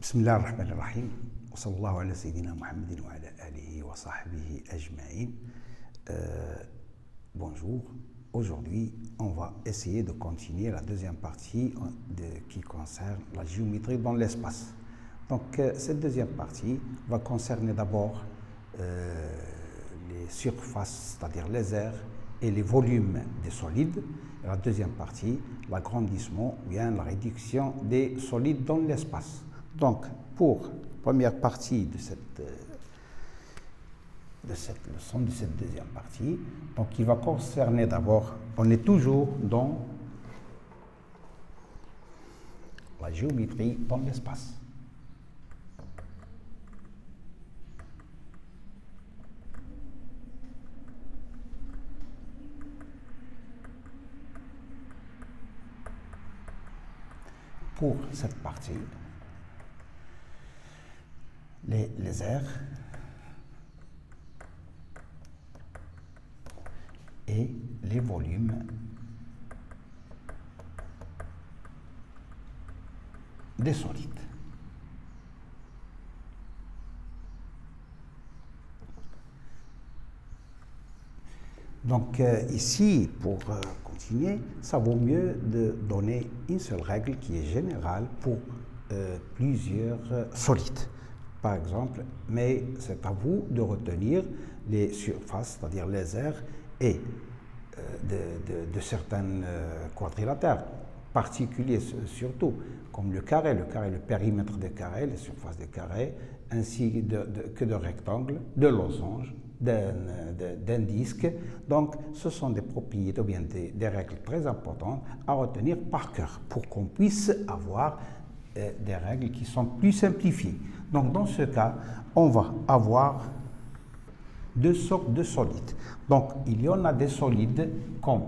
بسم الله الرحمن الرحيم وصلى الله على سيدنا محمد وعلى آله وصحبه أجمعين. Bonjour, aujourd'hui on va essayer de continuer la deuxième partie qui concerne la géométrie dans l'espace. Donc cette deuxième partie va concerner d'abord les surfaces, c'est-à-dire les aires et les volumes des solides. Et la deuxième partie, l'agrandissement ou bien la réduction des solides dans l'espace. Donc, pour la première partie de cette leçon, de cette deuxième partie, donc il va concerner d'abord, on est toujours dans la géométrie dans l'espace. Pour cette partie, les aires et les volumes des solides. Donc ici, pour continuer, ça vaut mieux de donner une seule règle qui est générale pour plusieurs solides. Par exemple, mais c'est à vous de retenir les surfaces, c'est-à-dire les aires et de certains quadrilatères particuliers surtout, comme le carré, le périmètre des carrés, les surfaces des carrés, ainsi que de rectangles, de losanges, d'un disque. Donc, ce sont des propriétés ou bien des règles très importantes à retenir par cœur pour qu'on puisse avoir des règles qui sont plus simplifiées. Donc, dans ce cas, on va avoir deux sortes de solides. Donc, il y en a des solides comme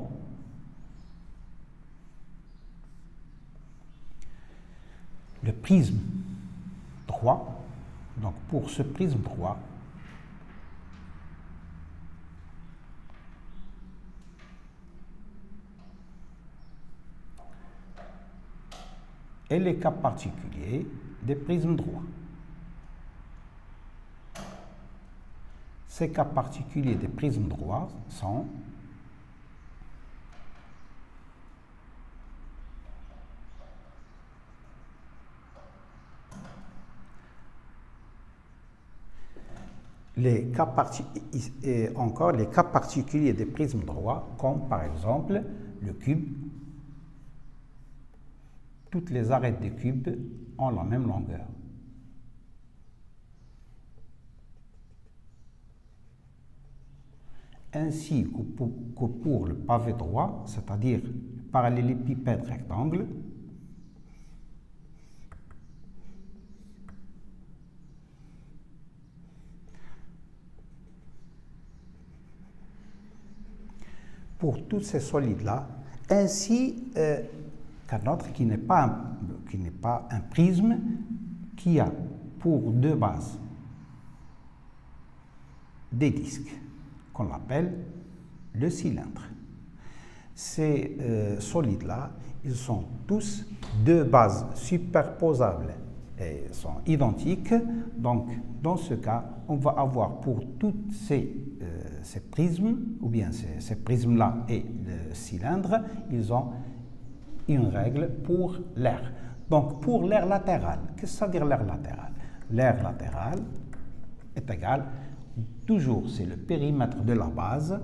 le prisme droit. Donc, pour ce prisme droit, et les cas particuliers des prismes droits. Ces cas particuliers des prismes droits sont les cas particuliers des prismes droits, comme par exemple le cube. Toutes les arêtes des cubes ont la même longueur. Ainsi que pour le pavé droit, c'est-à-dire le parallélépipède rectangle, pour tous ces solides-là, ainsi qu'un autre qui n'est pas un prisme, qui a pour deux bases des disques qu'on appelle le cylindre. Ces solides-là, ils sont tous deux bases superposables et sont identiques. Donc, dans ce cas, on va avoir pour tous ces prismes, ou bien ces prismes-là et le cylindre, ils ont une règle pour l'aire. Donc, pour l'aire latérale, qu'est-ce que ça veut dire l'aire latérale? L'aire latérale est égale, toujours c'est le périmètre de la base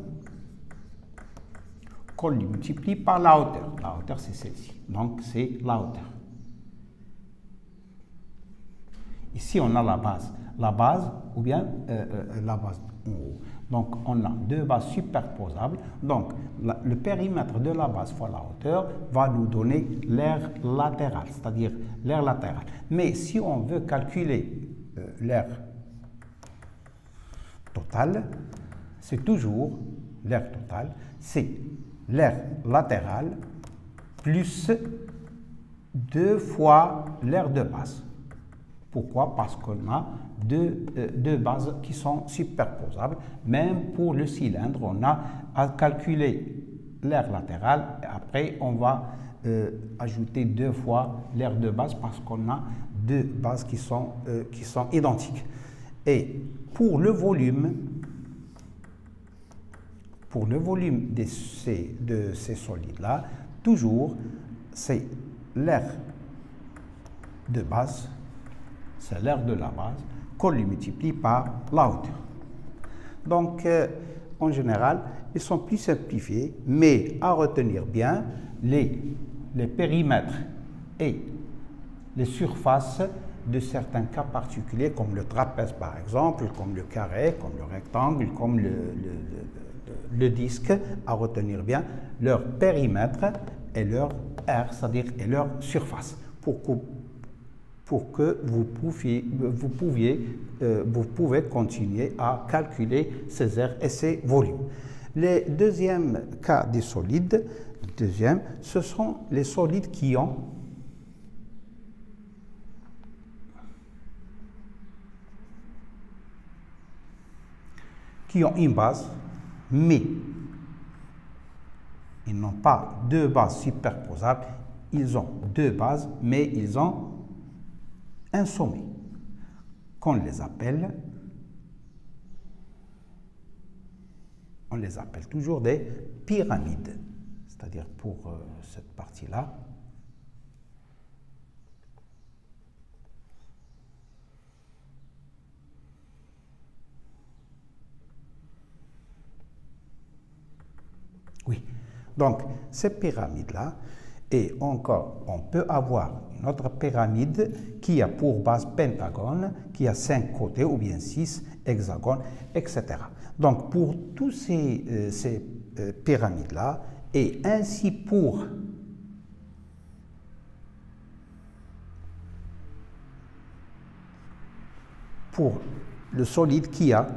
qu'on lui multiplie par la hauteur. La hauteur, c'est celle-ci. Donc, c'est la hauteur. Ici, on a la base ou bien la base en haut. Donc, on a deux bases superposables. Donc, le périmètre de la base fois la hauteur va nous donner l'aire latérale, c'est-à-dire l'aire latérale. Mais si on veut calculer l'aire totale, c'est toujours l'aire totale, c'est l'aire latérale plus 2 fois l'aire de base. Pourquoi? Parce qu'on a deux bases qui sont superposables. Même pour le cylindre, on a à calculer l'aire latérale. Et après, on va ajouter 2 fois l'aire de base parce qu'on a deux bases qui sont identiques. Et pour le volume de ces solides-là, toujours, c'est l'aire de base, c'est l'aire de la base, qu'on lui multiplie par la hauteur. Donc, en général, ils sont plus simplifiés, mais à retenir bien, les périmètres et les surfaces de certains cas particuliers, comme le trapèze par exemple, comme le carré, comme le rectangle, comme le disque, à retenir bien leur périmètre et leur aire, c'est-à-dire et leur surface, pour que vous pouvez continuer à calculer ces aires et ces volumes. Le deuxième cas des solides, ce sont les solides qui ont une base, mais ils n'ont pas deux bases superposables, ils ont deux bases, mais ils ont un sommet, qu'on les appelle toujours des pyramides, c'est-à-dire pour cette partie-là. Oui, donc ces pyramides-là, et encore, on peut avoir une autre pyramide qui a pour base pentagone, qui a 5 côtés ou bien 6 hexagones, etc. Donc pour tous ces pyramides-là, et ainsi pour le solide qui a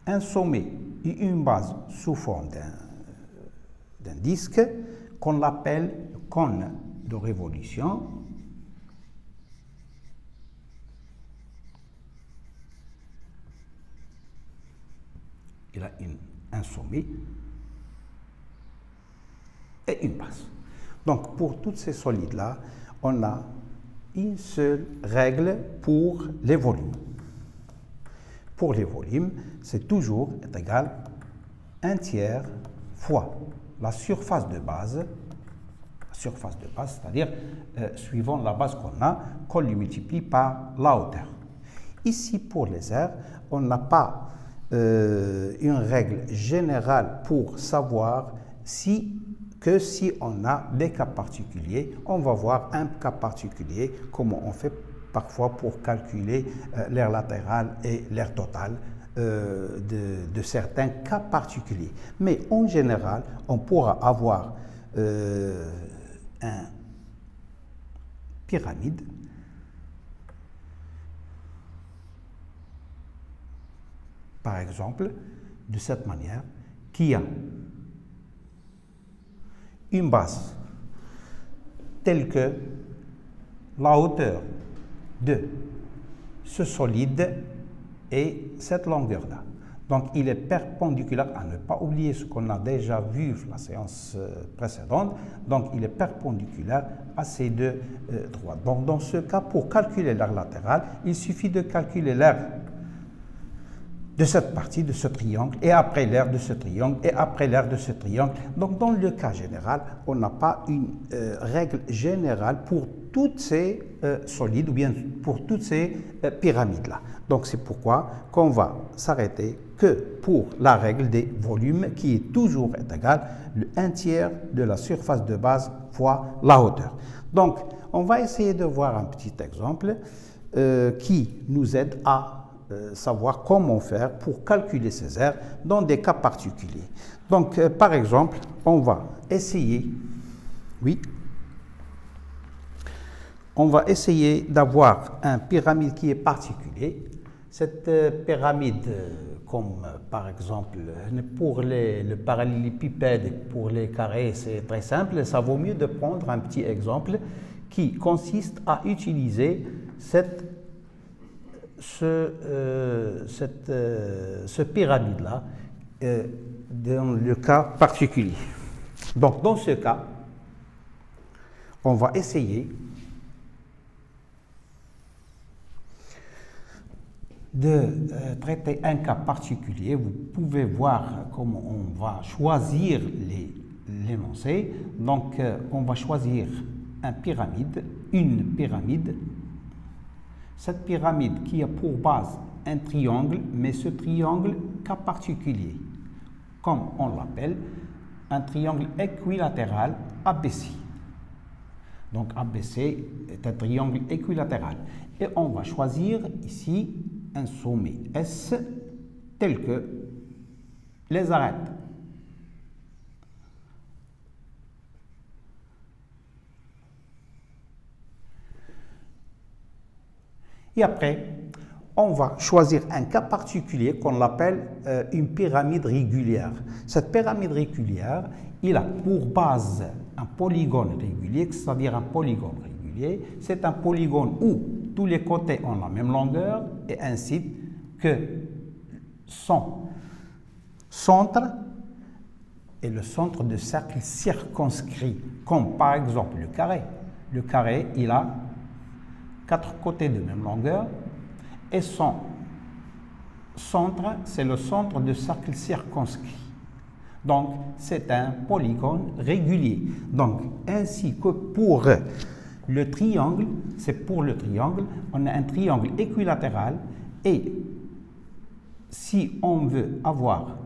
un sommet et une base sous forme d'un disque, qu'on l'appelle cône de révolution. Il a un sommet et une base. Donc, pour tous ces solides-là, on a une seule règle pour les volumes. Pour les volumes, c'est toujours égal à 1/3 fois la surface de base, c'est-à-dire suivant la base qu'on lui multiplie par la hauteur. Ici, pour les aires, on n'a pas une règle générale pour savoir si on a des cas particuliers. On va voir un cas particulier, comment on fait parfois pour calculer l'aire latérale et l'aire totale de certains cas particuliers. Mais en général, on pourra avoir un pyramide par exemple de cette manière, qui a une base telle que la hauteur de ce solide et cette longueur-là. Donc, il est perpendiculaire, à ne pas oublier ce qu'on a déjà vu la séance précédente, donc il est perpendiculaire à ces deux droites. Donc, dans ce cas, pour calculer l'aire latérale, il suffit de calculer l'aire de cette partie, de ce triangle, et après l'aire de ce triangle, et après l'aire de ce triangle. Donc, dans le cas général, on n'a pas une règle générale pour toutes ces solides, ou bien pour toutes ces pyramides-là. Donc, c'est pourquoi qu'on va s'arrêter que pour la règle des volumes, qui est toujours égale le 1/3 de la surface de base fois la hauteur. Donc, on va essayer de voir un petit exemple qui nous aide à savoir comment faire pour calculer ces aires dans des cas particuliers. Donc, par exemple, on va essayer, on va essayer d'avoir un pyramide qui est particulier. Cette pyramide, comme par exemple pour le parallélépipède, pour les carrés, c'est très simple. Ça vaut mieux de prendre un petit exemple qui consiste à utiliser ce pyramide-là dans le cas particulier. Donc, dans ce cas, on va essayer de traiter un cas particulier, vous pouvez voir comment on va choisir l'énoncé. Donc, on va choisir une pyramide. Cette pyramide qui a pour base un triangle, mais ce triangle cas particulier, comme on l'appelle, un triangle équilatéral ABC. Donc ABC est un triangle équilatéral. Et on va choisir ici un sommet S tel que les arêtes. Et après, on va choisir un cas particulier qu'on appelle une pyramide régulière. Cette pyramide régulière, il a pour base un polygone régulier, c'est-à-dire un polygone régulier. C'est un polygone où tous les côtés ont la même longueur et ainsi que son centre est le centre de cercle circonscrit, comme par exemple le carré. Le carré, il a 4 côtés de même longueur et son centre, c'est le centre de cercle circonscrit. Donc, c'est un polygone régulier. Donc, ainsi que pour le triangle, on a un triangle équilatéral et si on veut avoir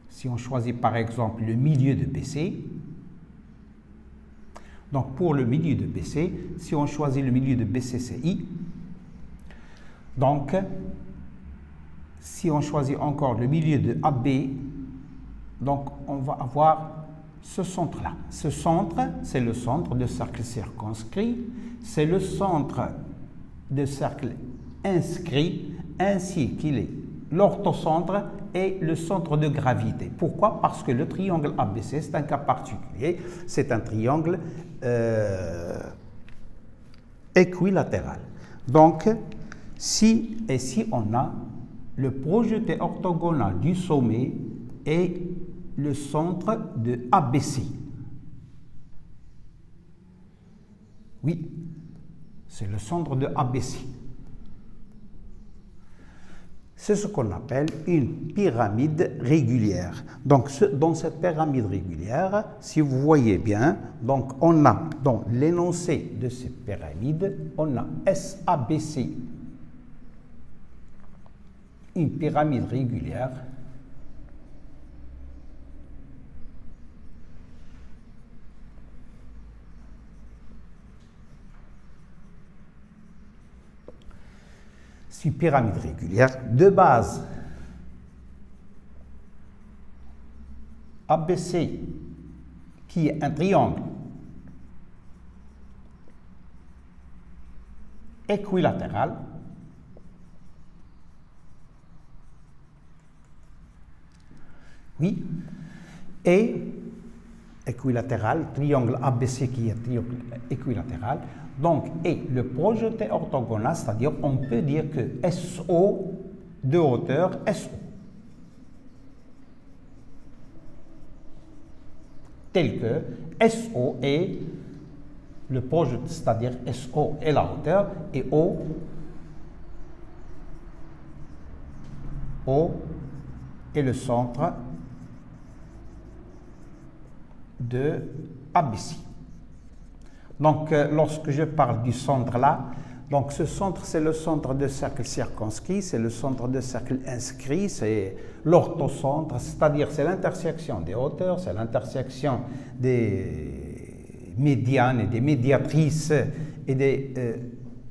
si on choisit par exemple le milieu de BC, donc pour le milieu de BC, si on choisit le milieu de BCCI, donc si on choisit encore le milieu de AB, donc on va avoir ce centre-là. Ce centre, c'est le centre de cercle circonscrit, c'est le centre de cercle inscrit, ainsi qu'il est l'orthocentre et le centre de gravité. Pourquoi? Parce que le triangle ABC, c'est un cas particulier, c'est un triangle équilatéral. Donc, si on a le projeté orthogonal du sommet et le centre de ABC. Oui, c'est le centre de ABC. C'est ce qu'on appelle une pyramide régulière. Donc, dans cette pyramide régulière, si vous voyez bien, donc on a dans l'énoncé de cette pyramide, on a SABC, une pyramide régulière. C'est une pyramide régulière de base ABC qui est un triangle équilatéral oui, et équilatéral, triangle ABC qui est triangle équilatéral. Donc, et le projeté orthogonal, c'est-à-dire on peut dire que SO de hauteur SO, tel que SO est le projeté, c'est-à-dire SO est la hauteur et O est le centre de ABC. Donc, lorsque je parle du centre là, donc ce centre, c'est le centre de cercle circonscrit, c'est le centre de cercle inscrit, c'est l'orthocentre, c'est-à-dire c'est l'intersection des hauteurs, c'est l'intersection des médianes et des médiatrices et des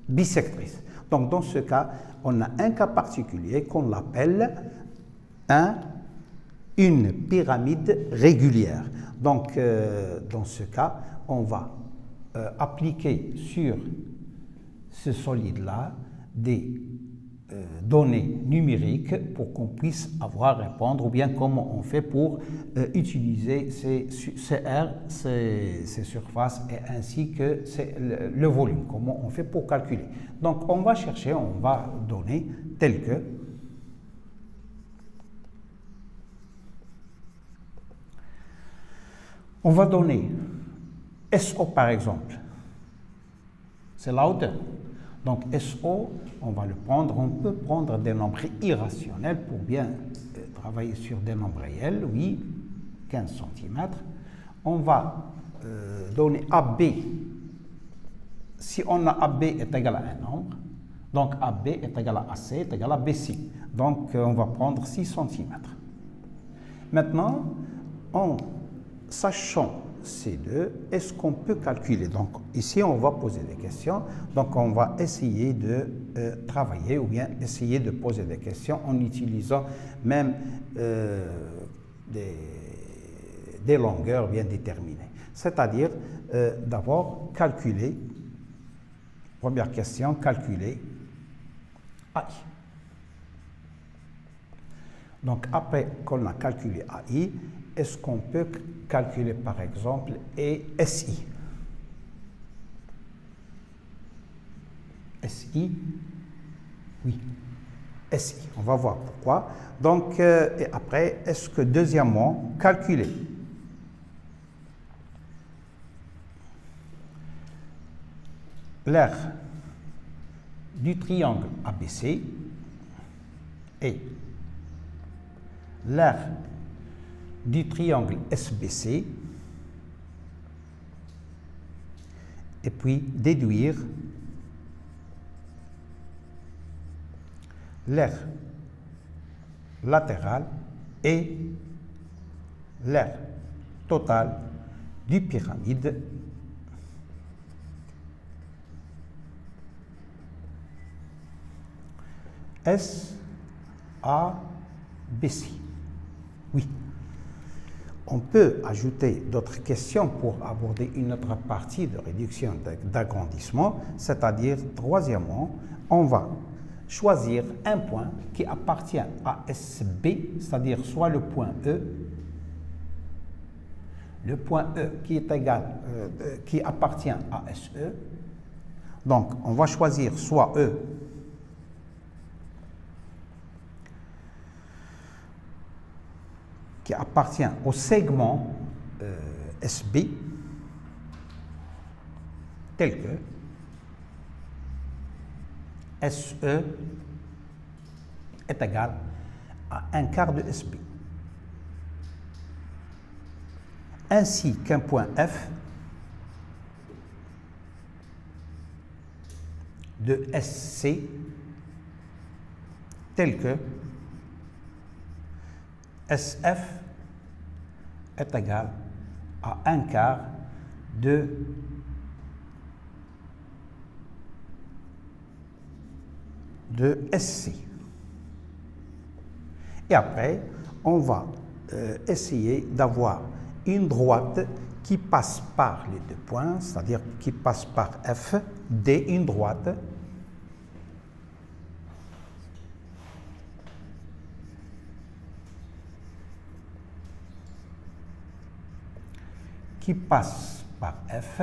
bissectrices. Donc, dans ce cas, on a un cas particulier qu'on appelle une pyramide régulière. Donc, dans ce cas, on va appliquer sur ce solide-là des données numériques pour qu'on puisse répondre, ou bien comment on fait pour utiliser ces R, ces surfaces, et ainsi que le volume, comment on fait pour calculer. Donc, on va chercher, on va donner tel que on va donner SO par exemple, c'est la hauteur. Donc SO, on va le prendre, on peut prendre des nombres irrationnels pour bien travailler sur des nombres réels, oui, 15 cm. On va donner AB, si on a AB est égal à un nombre, donc AB est égal à AC est égal à BC. Donc on va prendre 6 cm. Maintenant, en sachant ces deux, est-ce qu'on peut calculer? Donc ici, on va poser des questions. Donc on va essayer de travailler ou bien essayer de poser des questions en utilisant même des longueurs bien déterminées. C'est-à-dire, d'abord, calculer, première question, calculer AI. Donc après qu'on a calculé AI, est-ce qu'on peut calculer par exemple SI? SI, oui, SI, on va voir pourquoi. Donc, et après, est-ce que deuxièmement, calculer l'aire du triangle ABC et l'aire du triangle SBC et puis déduire l'aire latérale et l'aire totale du pyramide SABC. Oui. On peut ajouter d'autres questions pour aborder une autre partie de réduction d'agrandissement, c'est-à-dire, troisièmement, on va choisir un point qui appartient à SB, c'est-à-dire soit le point E qui est égal, qui appartient à SE. Donc, on va choisir soit E qui appartient au segment SB, tel que SE est égal à un quart de SB, ainsi qu'un point F de SC tel que SF est égal à un quart de SC. Et après, on va essayer d'avoir une droite qui passe par les deux points, c'est-à-dire qui passe par F, D, une droite qui passe par F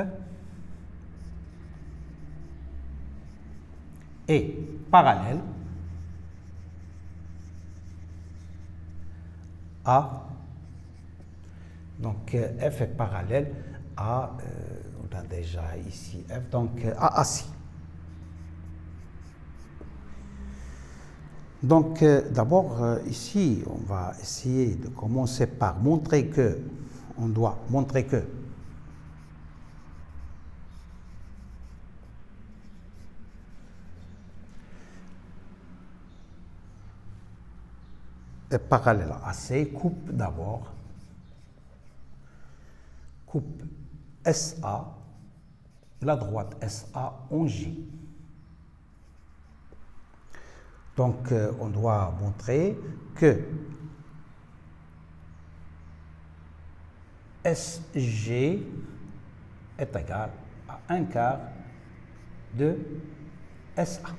et parallèle à, donc F est parallèle à, on a déjà ici F, donc à AC. Donc d'abord ici, on va essayer de commencer par montrer que, on doit montrer que parallèle à AC coupe d'abord, coupe SA, la droite SA en J. Donc on doit montrer que SG est égal à un quart de SA.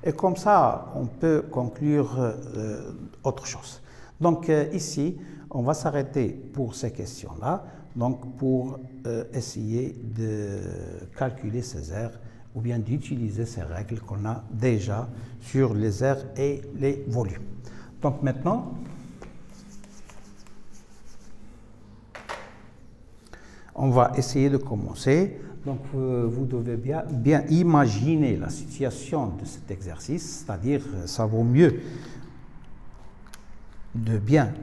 Et comme ça, on peut conclure autre chose. Donc ici, on va s'arrêter pour ces questions-là, donc pour essayer de calculer ces aires ou bien d'utiliser ces règles qu'on a déjà sur les aires et les volumes. Donc maintenant, on va essayer de commencer. Donc, vous devez bien imaginer la situation de cet exercice, c'est-à-dire, ça vaut mieux de bien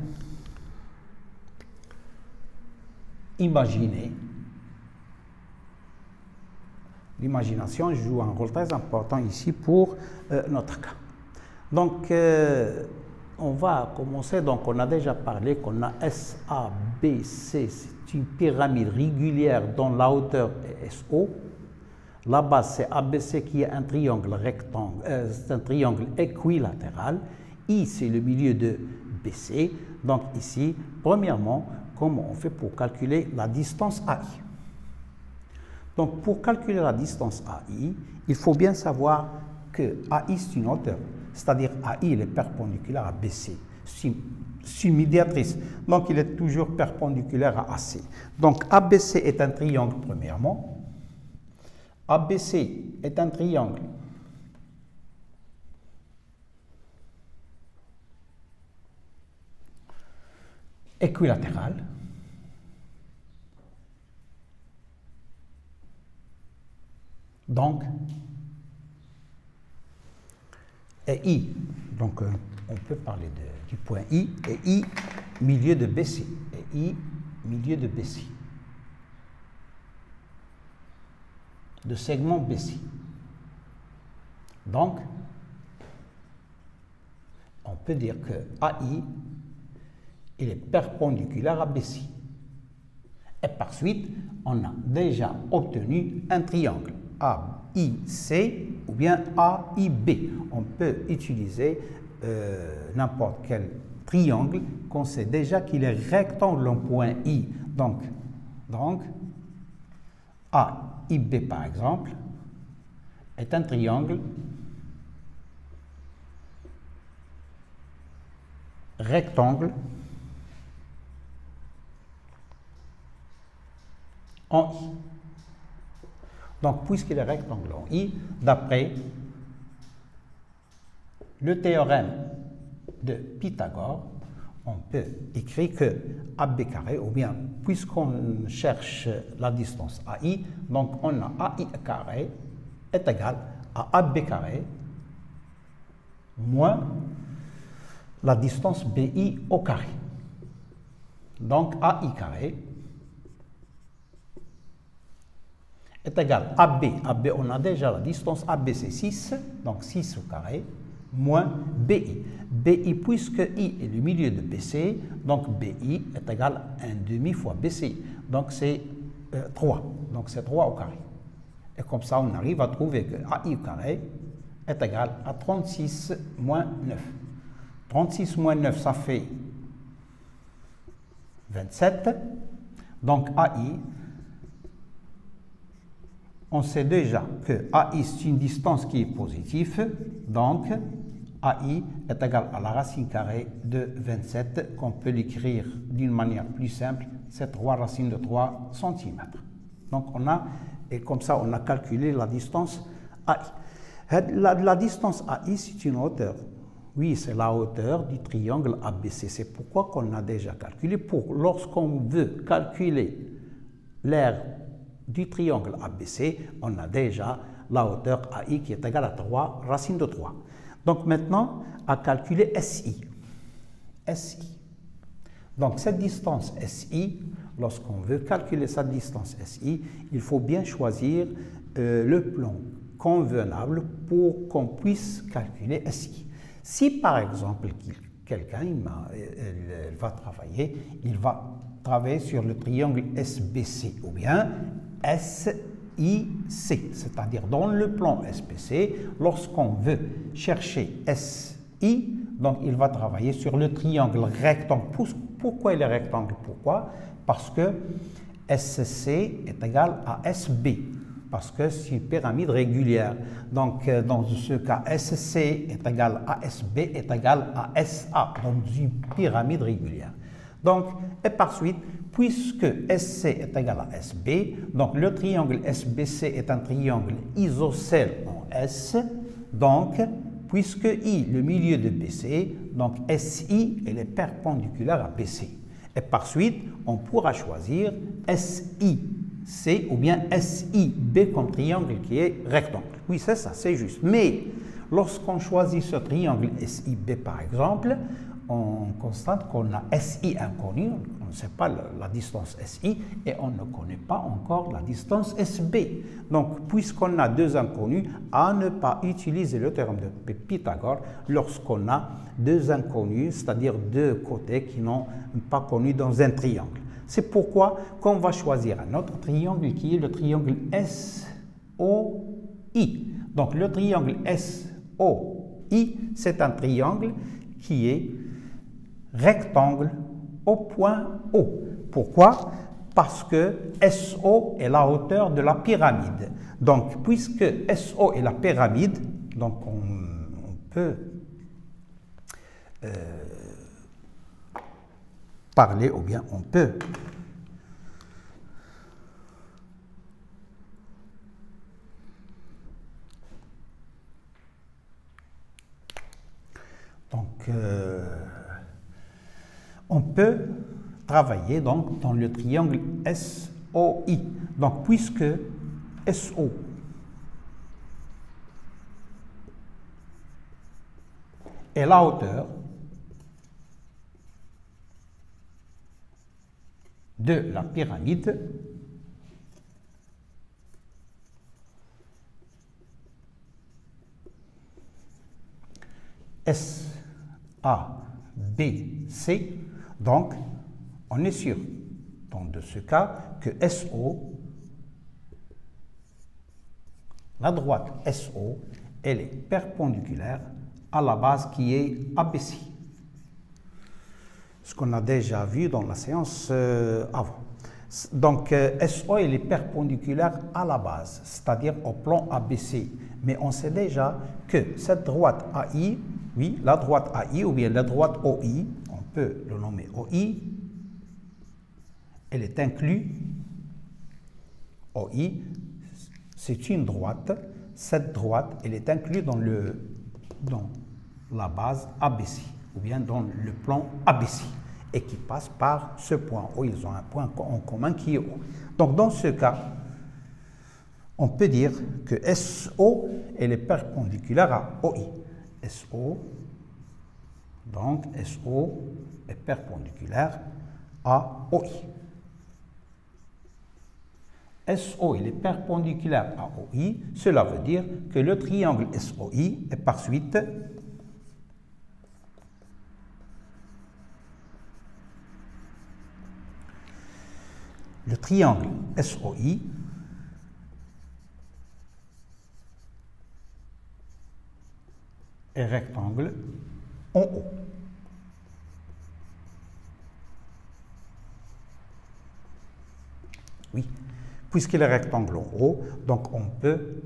imaginer. L'imagination joue un rôle très important ici pour notre cas. Donc, on va commencer. Donc, on a déjà parlé qu'on a SABC, c'est une pyramide régulière dont la hauteur est SO. La base, c'est ABC qui est un triangle rectangle, c'est un triangle équilatéral. I, c'est le milieu de BC. Donc, ici, premièrement, comment on fait pour calculer la distance AI? Donc, pour calculer la distance AI, il faut bien savoir que AI, c'est une hauteur. C'est-à-dire AI, il est perpendiculaire à BC. C'est une médiatrice. Donc, il est toujours perpendiculaire à AC. Donc, ABC est un triangle, premièrement. ABC est un triangle équilatéral. Donc, et I, donc on peut parler du point I, et I, milieu de BC, et I, milieu de BC, de segment BC. Donc, on peut dire que AI, il est perpendiculaire à BC. Et par suite, on a déjà obtenu un triangle AIC ou bien AIB. On peut utiliser n'importe quel triangle qu'on sait déjà qu'il est rectangle en point I. Donc AIB par exemple est un triangle rectangle en I. Donc, puisqu'il est rectangle en I, d'après le théorème de Pythagore, on peut écrire que AB carré, ou bien, puisqu'on cherche la distance AI, donc on a AI carré est égal à AB carré moins la distance BI au carré. Donc, AI carré est égal à AB. AB, on a déjà la distance AB, c'est 6, donc 6 au carré, moins BI. BI, puisque I est le milieu de BC, donc BI est égal à 1,5 fois BC. Donc c'est 3. Donc c'est 3 au carré. Et comme ça, on arrive à trouver que AI au carré est égal à 36 moins 9. 36 moins 9, ça fait 27. Donc AI, on sait déjà que AI, c'est une distance qui est positive, donc AI est égal à la racine carrée de 27, qu'on peut l'écrire d'une manière plus simple, c'est 3 racines de 3 cm. Donc on a, et comme ça on a calculé la distance AI. La distance AI, c'est une hauteur. Oui, c'est la hauteur du triangle ABC. C'est pourquoi qu'on a déjà calculé. Lorsqu'on veut calculer l'aire du triangle ABC, on a déjà la hauteur AI qui est égale à 3 racines de 3. Donc maintenant, à calculer SI. SI. Donc cette distance SI, lorsqu'on veut calculer cette distance SI, il faut bien choisir le plan convenable pour qu'on puisse calculer SI. Si par exemple quelqu'un va travailler sur le triangle SBC ou bien SIC, c'est-à-dire dans le plan SBC, lorsqu'on veut chercher SI, donc il va travailler sur le triangle rectangle. Pourquoi il est rectangle? Pourquoi? Parce que SC est égal à SB, parce que c'est une pyramide régulière. Donc dans ce cas, SC est égal à SB est égal à SA, donc une pyramide régulière. Donc, et par suite, puisque SC est égal à SB, donc le triangle SBC est un triangle isocèle en S, donc puisque I, le milieu de BC, donc SI, elle est perpendiculaire à BC. Et par suite, on pourra choisir SIC ou bien SIB comme triangle qui est rectangle. Oui, c'est ça, c'est juste. Mais lorsqu'on choisit ce triangle SIB par exemple, on constate qu'on a SI inconnu, on ne sait pas la distance SI et on ne connaît pas encore la distance SB. Donc, puisqu'on a deux inconnus, à ne pas utiliser le théorème de Pythagore lorsqu'on a deux inconnus, c'est-à-dire deux côtés qui n'ont pas connus dans un triangle. C'est pourquoi qu'on va choisir un autre triangle qui est le triangle SOI. Donc, le triangle SOI, c'est un triangle qui est rectangle au point O. Pourquoi? Parce que SO est la hauteur de la pyramide. Donc, puisque SO est la pyramide, donc on peut parler, ou bien on peut on peut travailler donc dans le triangle SOI. Donc, puisque SO est la hauteur de la pyramide, SABC, donc on est sûr dans ce cas que SO, la droite SO, elle est perpendiculaire à la base qui est ABC. Ce qu'on a déjà vu dans la séance avant. Donc, SO, elle est perpendiculaire à la base, c'est-à-dire au plan ABC. Mais on sait déjà que cette droite AI, oui, la droite AI ou bien la droite OI, on peut le nommer OI, elle est inclue, OI, c'est une droite, cette droite, elle est inclue dans la base ABC, ou bien dans le plan ABC, et qui passe par ce point O. Ils ont un point en commun qui est O. Donc, dans ce cas, on peut dire que SO, elle est perpendiculaire à OI. SO, donc SO est perpendiculaire à OI. SO, il est perpendiculaire à OI, cela veut dire que le triangle SOI est par suite le triangle SOI est rectangle en haut. Oui, puisqu'il est rectangle en haut, donc on peut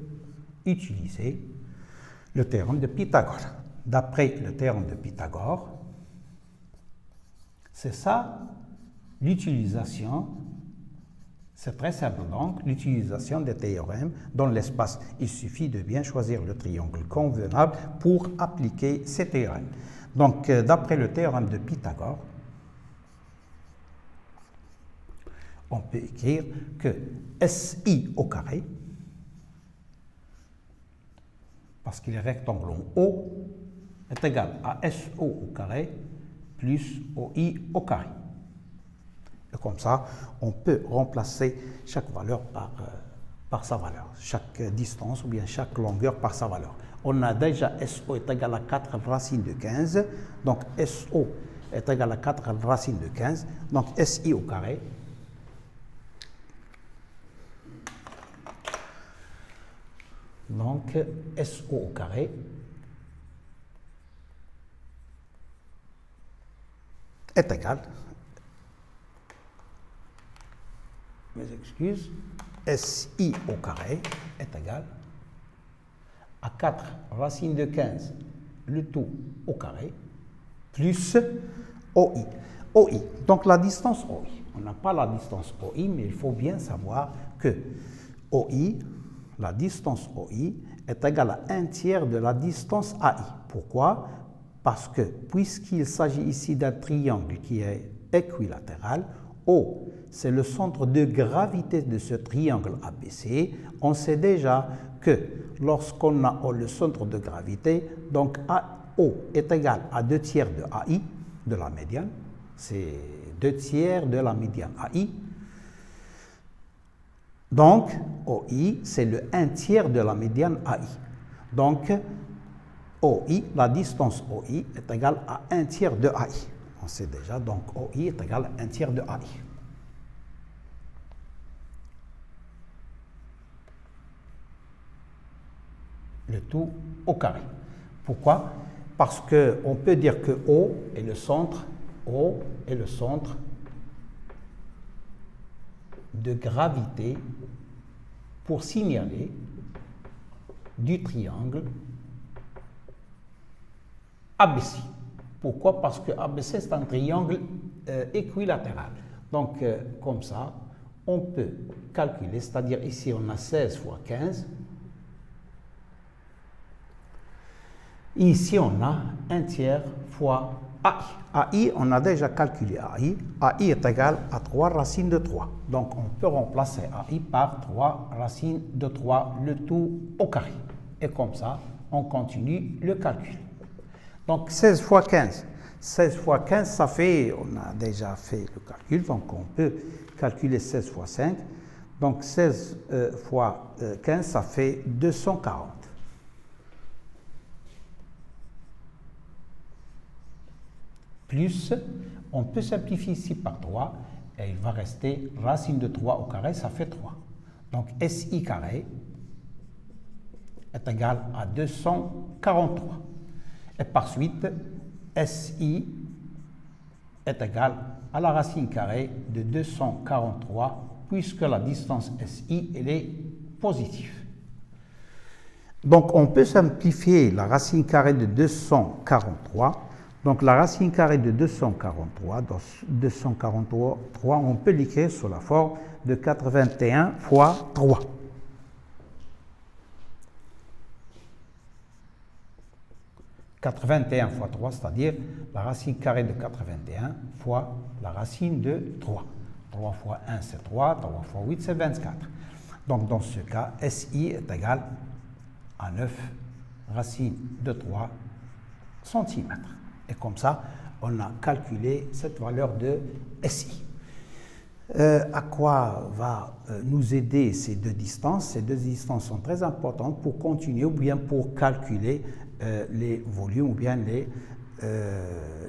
utiliser le théorème de Pythagore. D'après le théorème de Pythagore, c'est ça l'utilisation. C'est très simple donc, l'utilisation des théorèmes dans l'espace. Il suffit de bien choisir le triangle convenable pour appliquer ces théorèmes. Donc, d'après le théorème de Pythagore, on peut écrire que SI au carré, parce qu'il est rectangle en haut, est égal à SO au carré plus OI au carré. Et comme ça, on peut remplacer chaque valeur par sa valeur, chaque distance ou bien chaque longueur par sa valeur. On a déjà SO est égal à 4 racines de 15, donc SO est égal à 4 racines de 15, donc SI au carré donc SO au carré est égal, mes excuses, SI au carré est égal à 4 racines de 15, le tout au carré, plus OI. OI, donc la distance OI. On n'a pas la distance OI, mais il faut bien savoir que OI, la distance OI, est égale à 1/3 de la distance AI. Pourquoi? Parce que puisqu'il s'agit ici d'un triangle qui est équilatéral. O, c'est le centre de gravité de ce triangle ABC. On sait déjà que lorsqu'on a le centre de gravité, donc O est égal à 2 tiers de AI, de la médiane. C'est 2 tiers de la médiane AI. Donc, OI, c'est le 1 tiers de la médiane AI. Donc, OI, la distance OI est égale à 1 tiers de AI. On sait déjà, donc OI est égal à 1 tiers de AI. Le tout au carré. Pourquoi? Parce qu'on peut dire que O est le centre de gravité pour signaler du triangle ABC. Pourquoi? Parce que ABC c'est un triangle équilatéral. Donc, comme ça, on peut calculer, c'est-à-dire ici on a 16 fois 15. Ici, on a 1 tiers fois AI. AI, on a déjà calculé AI. AI est égal à 3 racines de 3. Donc, on peut remplacer AI par 3 racines de 3, le tout au carré. Et comme ça, on continue le calcul. Donc, 16 fois 15. 16 fois 15, ça fait, on a déjà fait le calcul, donc on peut calculer 16 fois 5. Donc, 16 fois 15, ça fait 240. Plus, on peut simplifier ici par 3, et il va rester racine de 3 au carré, ça fait 3. Donc, SI carré est égal à 243. Et par suite, SI est égal à la racine carrée de 243, puisque la distance SI, elle est positive. Donc, on peut simplifier la racine carrée de 243. Donc, la racine carrée de 243, dans 243, on peut l'écrire sous la forme de 81 fois 3. « 81 fois 3, c'est-à-dire la racine carrée de 81 fois la racine de 3. 3 fois 1, c'est 3, 3 fois 8, c'est 24. Donc, dans ce cas, SI est égal à 9 racines de 3 cm. Et comme ça, on a calculé cette valeur de SI. À quoi va nous aider ces deux distances? Ces deux distances sont très importantes pour continuer ou bien pour calculer les volumes ou bien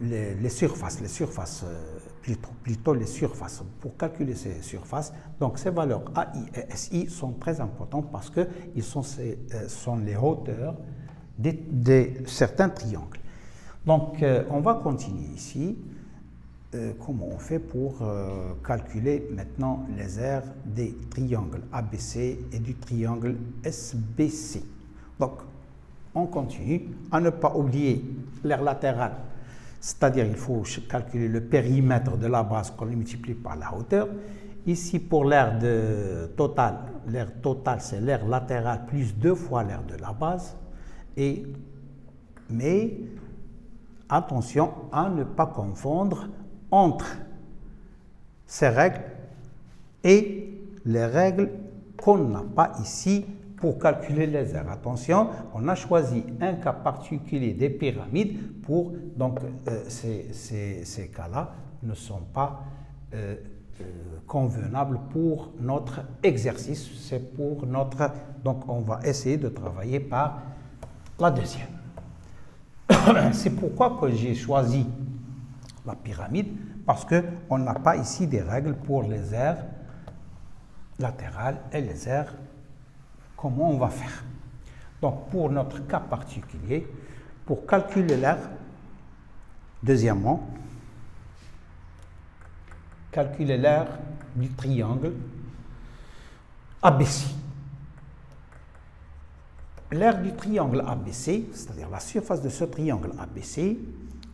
les surfaces. Plutôt les surfaces. Pour calculer ces surfaces, donc ces valeurs AI et SI sont très importantes parce qu'ils sont les hauteurs de certains triangles. Donc, on va continuer ici. Comment on fait pour calculer maintenant les aires des triangles ABC et du triangle SBC. Donc, on continue à ne pas oublier l'aire latérale, c'est-à-dire il faut calculer le périmètre de la base qu'on multiplie par la hauteur. Ici, pour l'aire totale c'est l'aire latérale plus 2 fois l'aire de la base. Mais attention à ne pas confondre entre ces règles et les règles qu'on n'a pas ici pour calculer les aires. Attention, on a choisi un cas particulier des pyramides pour, donc ces cas-là ne sont pas convenables pour notre exercice, c'est pour notre, donc on va essayer de travailler par la deuxième. C'est pourquoi que j'ai choisi la pyramide, parce qu'on n'a pas ici des règles pour les aires latérales et les aires. Comment on va faire? Donc, pour notre cas particulier, pour calculer l'aire, deuxièmement, calculer l'aire du triangle ABC. L'aire du triangle ABC, c'est-à-dire la surface de ce triangle ABC,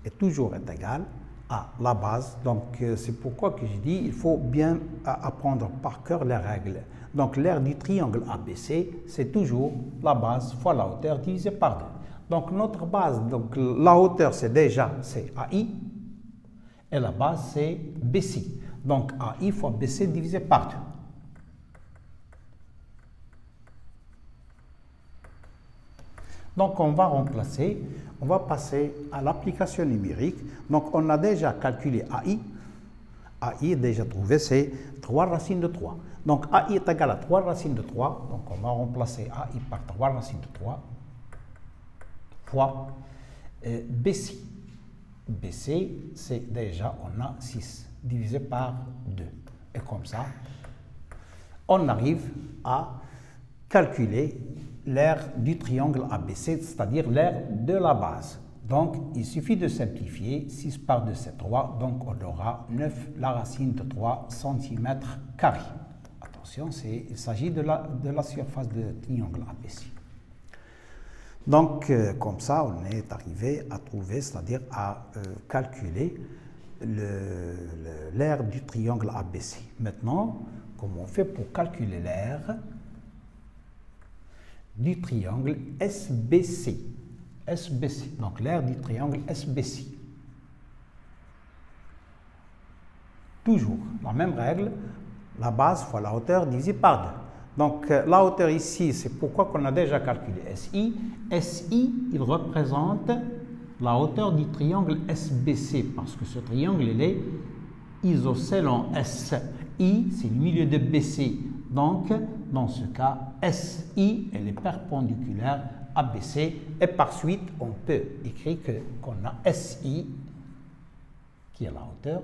est toujours égale à la base. Donc, c'est pourquoi que je dis il faut bien apprendre par cœur les règles. Donc, l'aire du triangle ABC, c'est toujours la base fois la hauteur divisée par 2. Donc, notre base, donc la hauteur, c'est AI. et la base c'est BC. Donc AI fois BC divisé par 2. Donc on va remplacer, on va passer à l'application numérique. Donc on a déjà calculé AI. AI est déjà trouvé, c'est 3 racines de 3. Donc AI est égal à 3 racines de 3. Donc on va remplacer AI par 3 racines de 3 fois BC. BC, c'est déjà, on a 6 divisé par 2. Et comme ça, on arrive à calculer l'aire du triangle ABC, c'est-à-dire l'aire de la base. Donc, il suffit de simplifier. 6 par 2, c'est 3. Donc, on aura 9, la racine de 3 cm². Attention, il s'agit de la surface de triangle ABC. Donc, comme ça, on est arrivé à trouver, c'est-à-dire à calculer l'aire du triangle ABC. Maintenant, comment on fait pour calculer l'aire du triangle SBC? SBC, donc l'aire du triangle SBC. Toujours la même règle, la base fois la hauteur divisée par 2. Donc la hauteur ici, c'est pourquoi qu'on a déjà calculé SI. SI, il représente la hauteur du triangle SBC, parce que ce triangle, il est isocèle en S. I, c'est le milieu de BC. Donc, dans ce cas, SI, elle est perpendiculaire à BC. Et par suite, on peut écrire qu'on a SI, qui est la hauteur,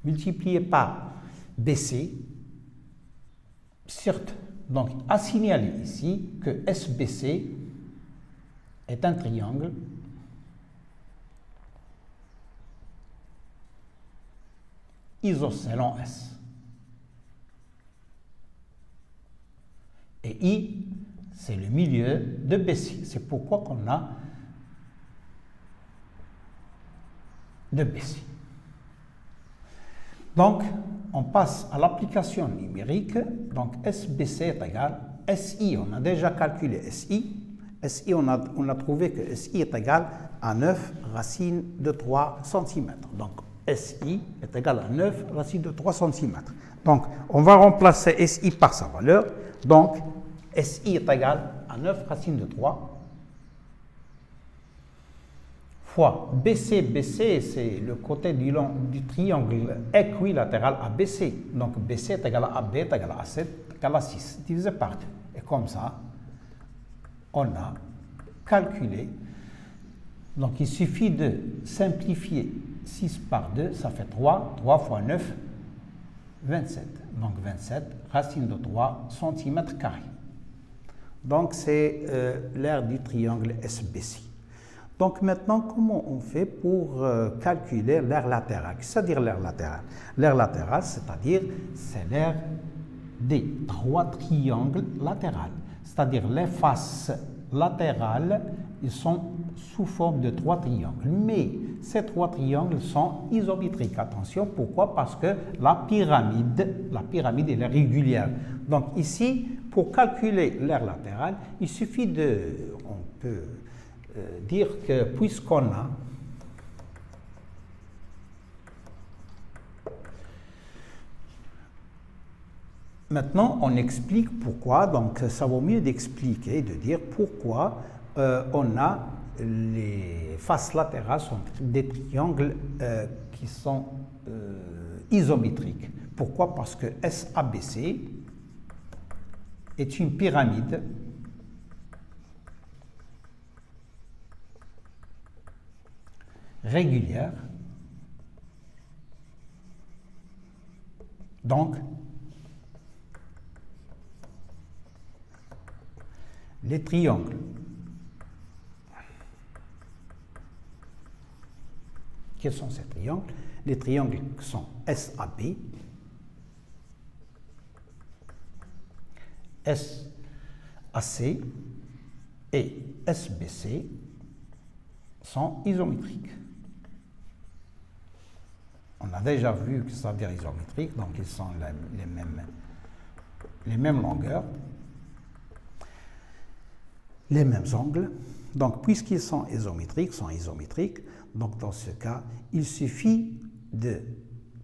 multiplié par BC. Certes, donc à signaler ici que SBC est un triangle isocèle en S. Et I, c'est le milieu de BC. C'est pourquoi qu'on a de BC. Donc, on passe à l'application numérique. Donc, SBC est égal à SI. On a déjà calculé SI. SI, on a trouvé que SI est égal à 9 racines de 3 cm. Donc, SI est égal à 9 racines de 3 cm. Donc, on va remplacer SI par sa valeur. Donc, SI est égal à 9 racines de 3 fois BC. BC, c'est le côté du triangle équilatéral ABC. Donc, BC est égal à AB, est égal à A7, est égal à 6, divisé par 2. Et comme ça, on a calculé. Donc, il suffit de simplifier 6 par 2, ça fait 3. 3 fois 9, 27. Donc, 27, racine de 3 cm². Donc, c'est l'aire du triangle SBC. Donc, maintenant, comment on fait pour calculer l'aire latérale? C'est-à-dire l'aire latérale. L'aire latérale, c'est-à-dire, c'est l'aire des 3 triangles latérales. C'est-à-dire, les faces latérales, ils sont sous forme de 3 triangles. Mais ces 3 triangles sont isométriques. Attention, pourquoi? Parce que la pyramide, elle est régulière. Donc, ici, pour calculer l'aire latérale, il suffit on peut dire que puisqu'on a maintenant, on explique pourquoi. Donc, ça vaut mieux d'expliquer, de dire pourquoi on a les faces latérales sont des triangles qui sont isométriques. Pourquoi? Parce que SABC est une pyramide régulière. Donc, les triangles quels sont ces triangles? Les triangles sont SAB, SAC et SBC sont isométriques. On a déjà vu que ça veut dire isométrique, donc ils sont les mêmes longueurs, les mêmes angles. Donc, puisqu'ils sont isométriques, donc dans ce cas, il suffit de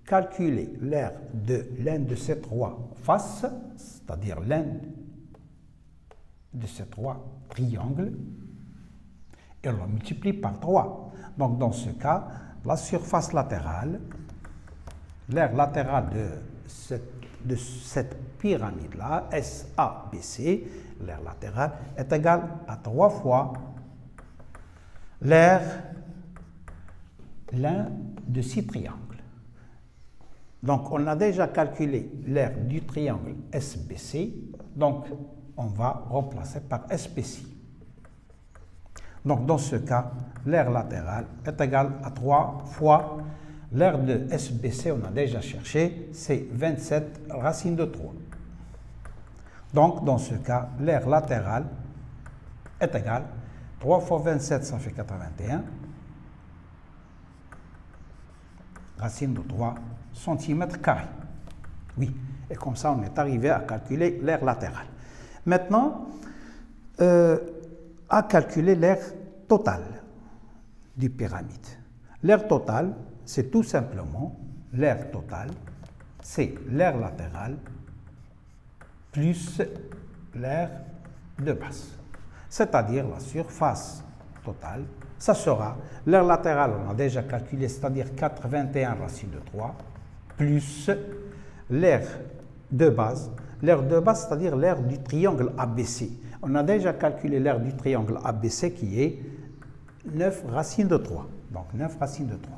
calculer l'aire de l'un de ces trois faces, c'est-à-dire l'un de ces trois triangles, et on le multiplie par 3. Donc dans ce cas, la surface latérale, l'aire latérale de cette pyramide-là, SABC, l'aire latérale, est égale à 3 fois l'aire l'un de 6 triangles. Donc on a déjà calculé l'aire du triangle SBC, donc on va remplacer par SBC. Donc dans ce cas, l'aire latérale est égale à 3 fois l'aire de SBC, on a déjà cherché, c'est 27 racine de 3. Donc dans ce cas, l'aire latérale est égale 3 fois 27, ça fait 81. Racine de 3 cm². Oui, et comme ça, on est arrivé à calculer l'aire latérale. Maintenant, à calculer l'aire totale du pyramide. L'aire totale, c'est tout simplement l'aire totale, c'est l'aire latérale plus l'aire de base. C'est-à-dire la surface totale, ça sera l'aire latérale, on a déjà calculé, c'est-à-dire 81 racine de 3, plus l'aire de base. L'aire de base, c'est-à-dire l'aire du triangle ABC. On a déjà calculé l'aire du triangle ABC qui est 9 racines de 3. Donc 9 racines de 3.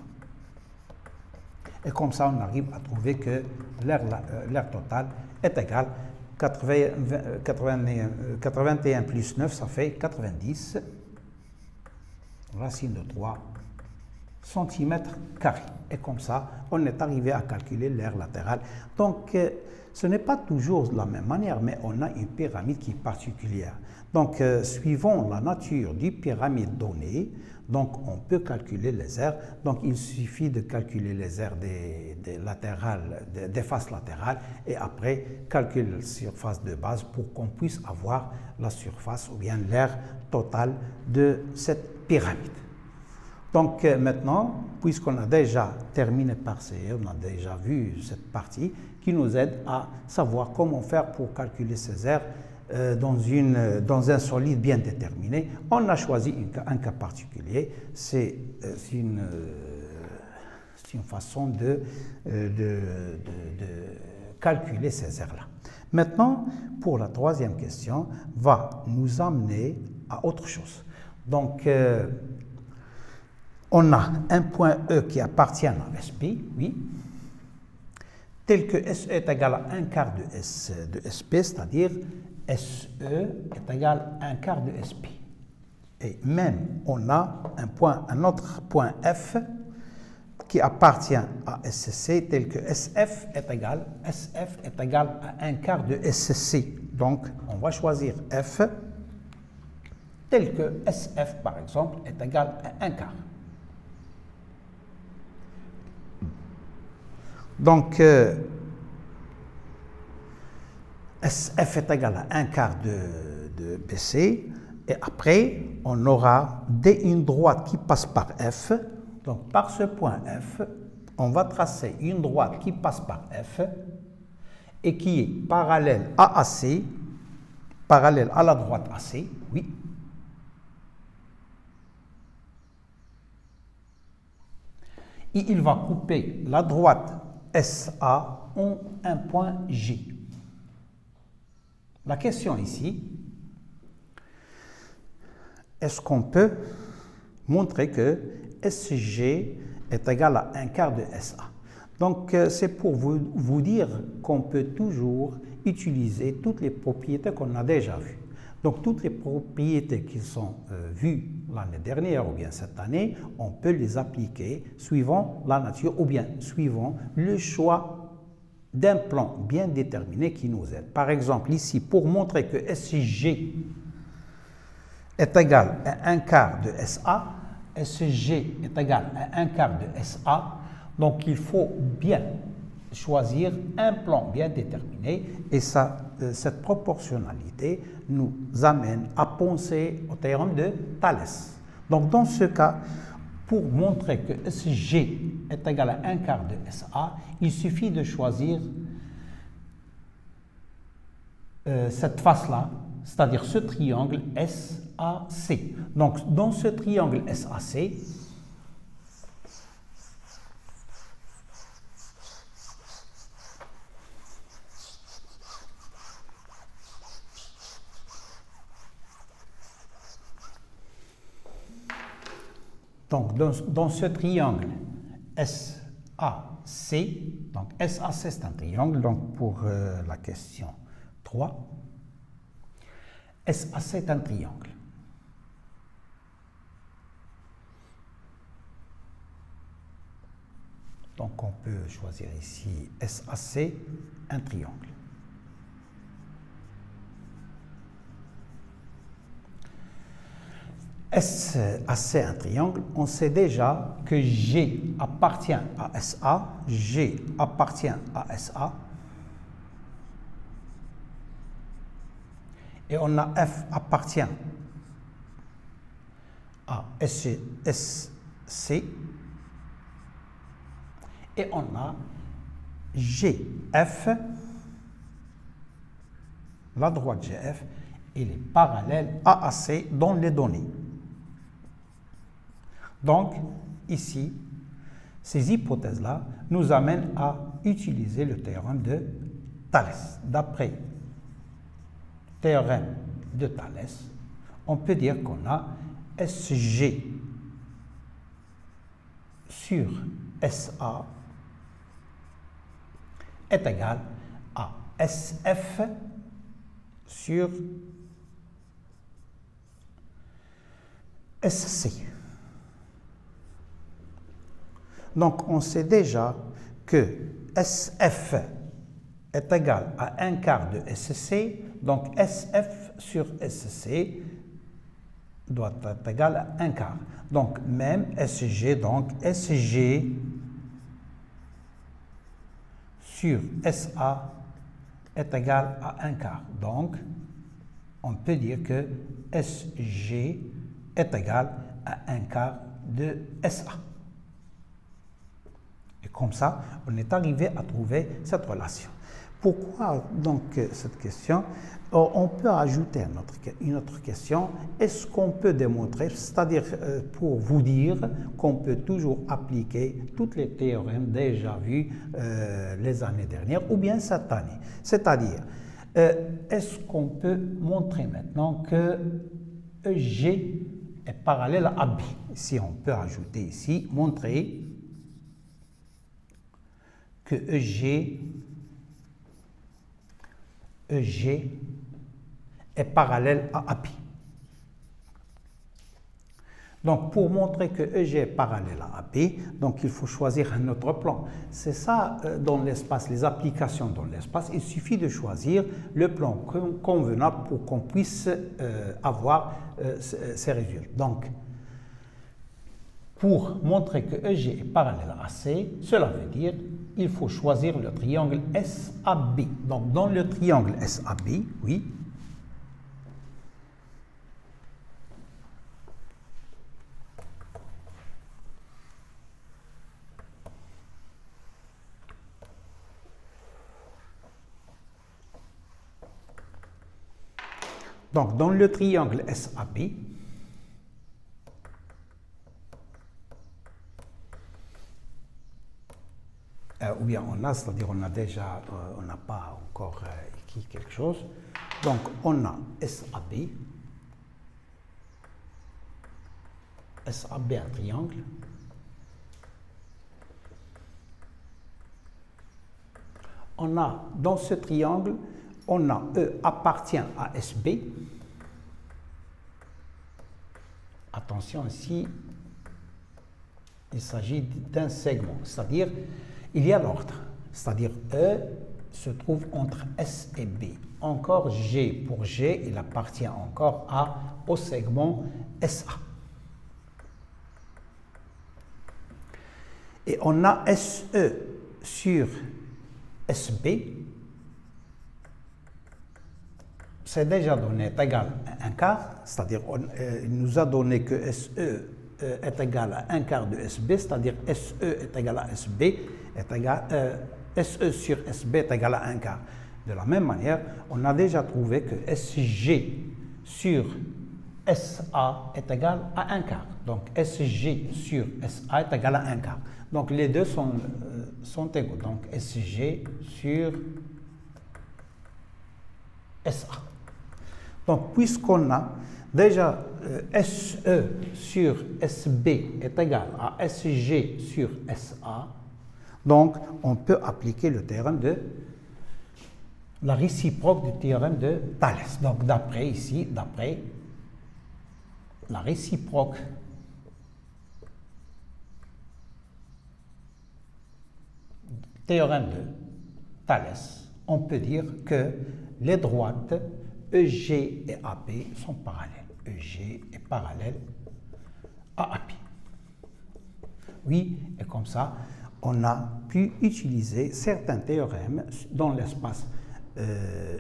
Et comme ça, on arrive à trouver que l'aire totale est égale à 81 plus 9, ça fait 90 racine de 3 cm². Et comme ça, on est arrivé à calculer l'aire latérale. Donc, ce n'est pas toujours de la même manière, mais on a une pyramide qui est particulière. Donc, suivant la nature du pyramide donnée, donc on peut calculer les aires. Donc, il suffit de calculer les aires des faces latérales et après calculer la surface de base pour qu'on puisse avoir la surface ou bien l'aire totale de cette pyramide. Donc maintenant, puisqu'on a déjà terminé par on a déjà vu cette partie qui nous aide à savoir comment faire pour calculer ces aires dans un solide bien déterminé, on a choisi un cas particulier. C'est une façon de calculer ces aires-là. Maintenant, pour la troisième question, va nous amener à autre chose. Donc, on a un point E qui appartient à SP, oui, tel que SE est égal à 1/4 de SP, c'est-à-dire SE est égal à 1/4 de SP. Et même, on a un autre point F qui appartient à SC, tel que SF est égal à 1/4 de SC. Donc, on va choisir F, tel que SF, par exemple, est égal à 1/4. Donc, SF est égal à 1/4 de BC. Et après, on aura une droite qui passe par F. Donc, par ce point F, on va tracer une droite qui passe par F et qui est parallèle à AC, parallèle à la droite AC, oui. Et il va couper la droite SA en un point G. La question ici, est-ce qu'on peut montrer que SG est égal à 1/4 de SA? Donc, c'est pour vous dire qu'on peut toujours utiliser toutes les propriétés qu'on a déjà vues. Donc, toutes les propriétés qui sont vues l'année dernière ou bien cette année, on peut les appliquer suivant la nature ou bien suivant le choix d'un plan bien déterminé qui nous aide. Par exemple, ici, pour montrer que SG est égal à 1/4 de SA, SG est égal à 1/4 de SA, donc il faut bien choisir un plan bien déterminé et cette proportionnalité nous amène à penser au théorème de Thalès. Donc dans ce cas, Pour montrer que SG est égal à 1 quart de SA, il suffit de choisir cette face-là, c'est-à-dire ce triangle SAC. Donc, dans ce triangle SAC, donc, dans ce triangle SAC, donc SAC c'est un triangle, donc pour la question 3, SAC est un triangle. Donc on peut choisir ici SAC, un triangle. SAC, un triangle, on sait déjà que G appartient à SA, G appartient à SA, et on a F appartient à SC, et on a GF, la droite GF, il est parallèle à AC dans les données. Donc, ici, ces hypothèses-là nous amènent à utiliser le théorème de Thalès. D'après le théorème de Thalès, on peut dire qu'on a SG sur SA est égal à SF sur SC. Donc, on sait déjà que SF est égal à 1 quart de SC, donc SF sur SC doit être égal à 1 quart. Donc, même SG, donc SG sur SA est égal à 1 quart. Donc, on peut dire que SG est égal à 1 quart de SA. Et comme ça, on est arrivé à trouver cette relation. Pourquoi donc cette question? On peut ajouter une autre question. Est-ce qu'on peut démontrer, c'est-à-dire pour vous dire qu'on peut toujours appliquer tous les théorèmes déjà vus les années dernières ou bien cette année? C'est-à-dire, est-ce qu'on peut montrer maintenant que EG est parallèle à AB? Si on peut ajouter ici, montrer que EG est parallèle à AB. Donc, pour montrer que EG est parallèle à AB, donc il faut choisir un autre plan. C'est ça dans l'espace, les applications dans l'espace. Il suffit de choisir le plan convenable pour qu'on puisse avoir ces résultats. Donc, pour montrer que EG est parallèle à AC, cela veut dire qu'il faut choisir le triangle SAB. Donc, dans le triangle SAB, oui, donc dans le triangle SAB, ou bien on a, c'est-à-dire on a déjà, on n'a pas encore écrit quelque chose. Donc on a SAB, SAB un triangle. On a, dans ce triangle, on a E appartient à SB. Attention ici, il s'agit d'un segment, c'est-à-dire il y a l'ordre, c'est-à-dire E se trouve entre S et B. Encore G, pour G, il appartient encore au segment SA. Et on a SE sur SB, c'est déjà donné, est égal à 1 quart, c'est-à-dire il nous a donné que SE est égal à 1 quart de SB, c'est-à-dire SE est égal à SB, SE sur SB est égal à 1 quart. De la même manière, on a déjà trouvé que SG sur SA est égal à 1 quart. Donc SG sur SA est égal à 1 quart. Donc les deux sont égaux. Donc SG sur SA. Donc puisqu'on a déjà SE sur SB est égal à SG sur SA, donc on peut appliquer le théorème de la réciproque du théorème de Thalès. Donc d'après la réciproque du théorème de Thalès, on peut dire que les droites EG et AP sont parallèles. EG est parallèle à AP. Oui, et comme ça, on a pu utiliser certains théorèmes dans l'espace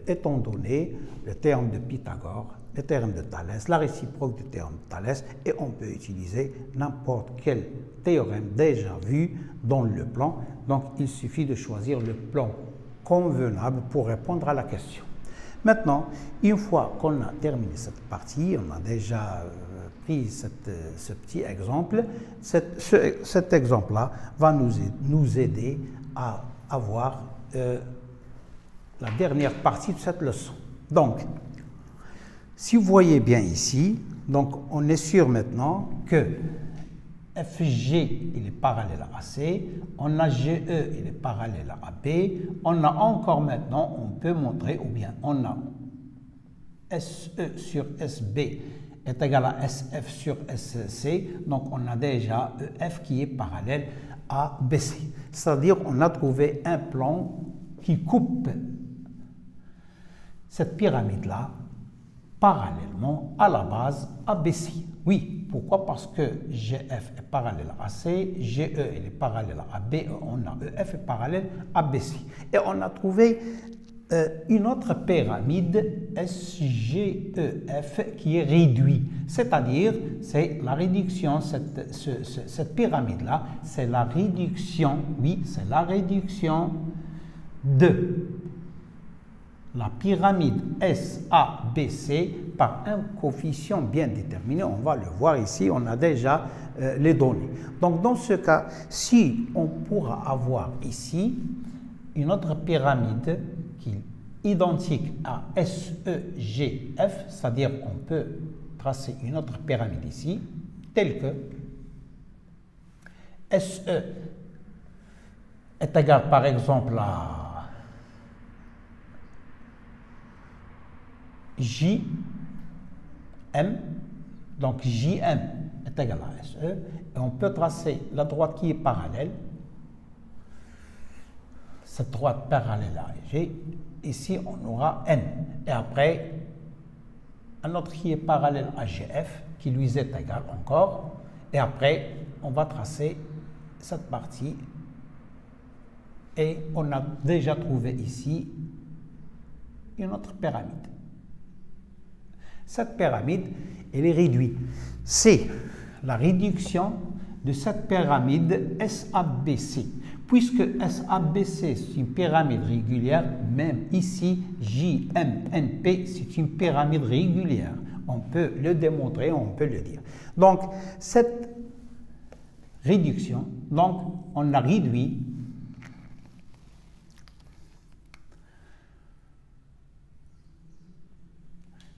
étant donné le théorème de Pythagore, le théorème de Thalès, la réciproque du théorème de Thalès, et on peut utiliser n'importe quel théorème déjà vu dans le plan. Donc, il suffit de choisir le plan convenable pour répondre à la question. Maintenant, une fois qu'on a terminé cette partie, on a déjà pris ce petit exemple, cet exemple-là va nous aider à avoir la dernière partie de cette leçon. Donc, si vous voyez bien ici, donc on est sûr maintenant que FG il est parallèle à AC, on a GE il est parallèle à AB, on a encore maintenant, on peut montrer, ou bien on a SE sur SB est égal à SF sur SC, donc on a déjà EF qui est parallèle à BC. C'est-à-dire on a trouvé un plan qui coupe cette pyramide-là parallèlement à la base ABC. Oui, pourquoi? Parce que GF est parallèle à AC, GE il est parallèle à AB, on a EF est parallèle à BC. Et on a trouvé une autre pyramide SGEF qui est réduite. C'est-à-dire, c'est la réduction, cette pyramide-là, c'est la réduction, oui, c'est la réduction de la pyramide SABC par un coefficient bien déterminé. On va le voir ici, on a déjà les données. Donc dans ce cas, si on pourra avoir ici une autre pyramide qui est identique à SEGF, c'est-à-dire on peut tracer une autre pyramide ici, telle que SE est égal par exemple à JM, donc JM est égal à SE, et on peut tracer la droite qui est parallèle, cette droite parallèle à G, ici on aura N, et après un autre qui est parallèle à GF, qui lui est égal encore, et après on va tracer cette partie, et on a déjà trouvé ici une autre pyramide. Cette pyramide, elle est réduite. C'est la réduction de cette pyramide SABC. Puisque SABC, c'est une pyramide régulière, même ici, JMNP, c'est une pyramide régulière. On peut le démontrer, on peut le dire. Donc, cette réduction, donc, on a réduit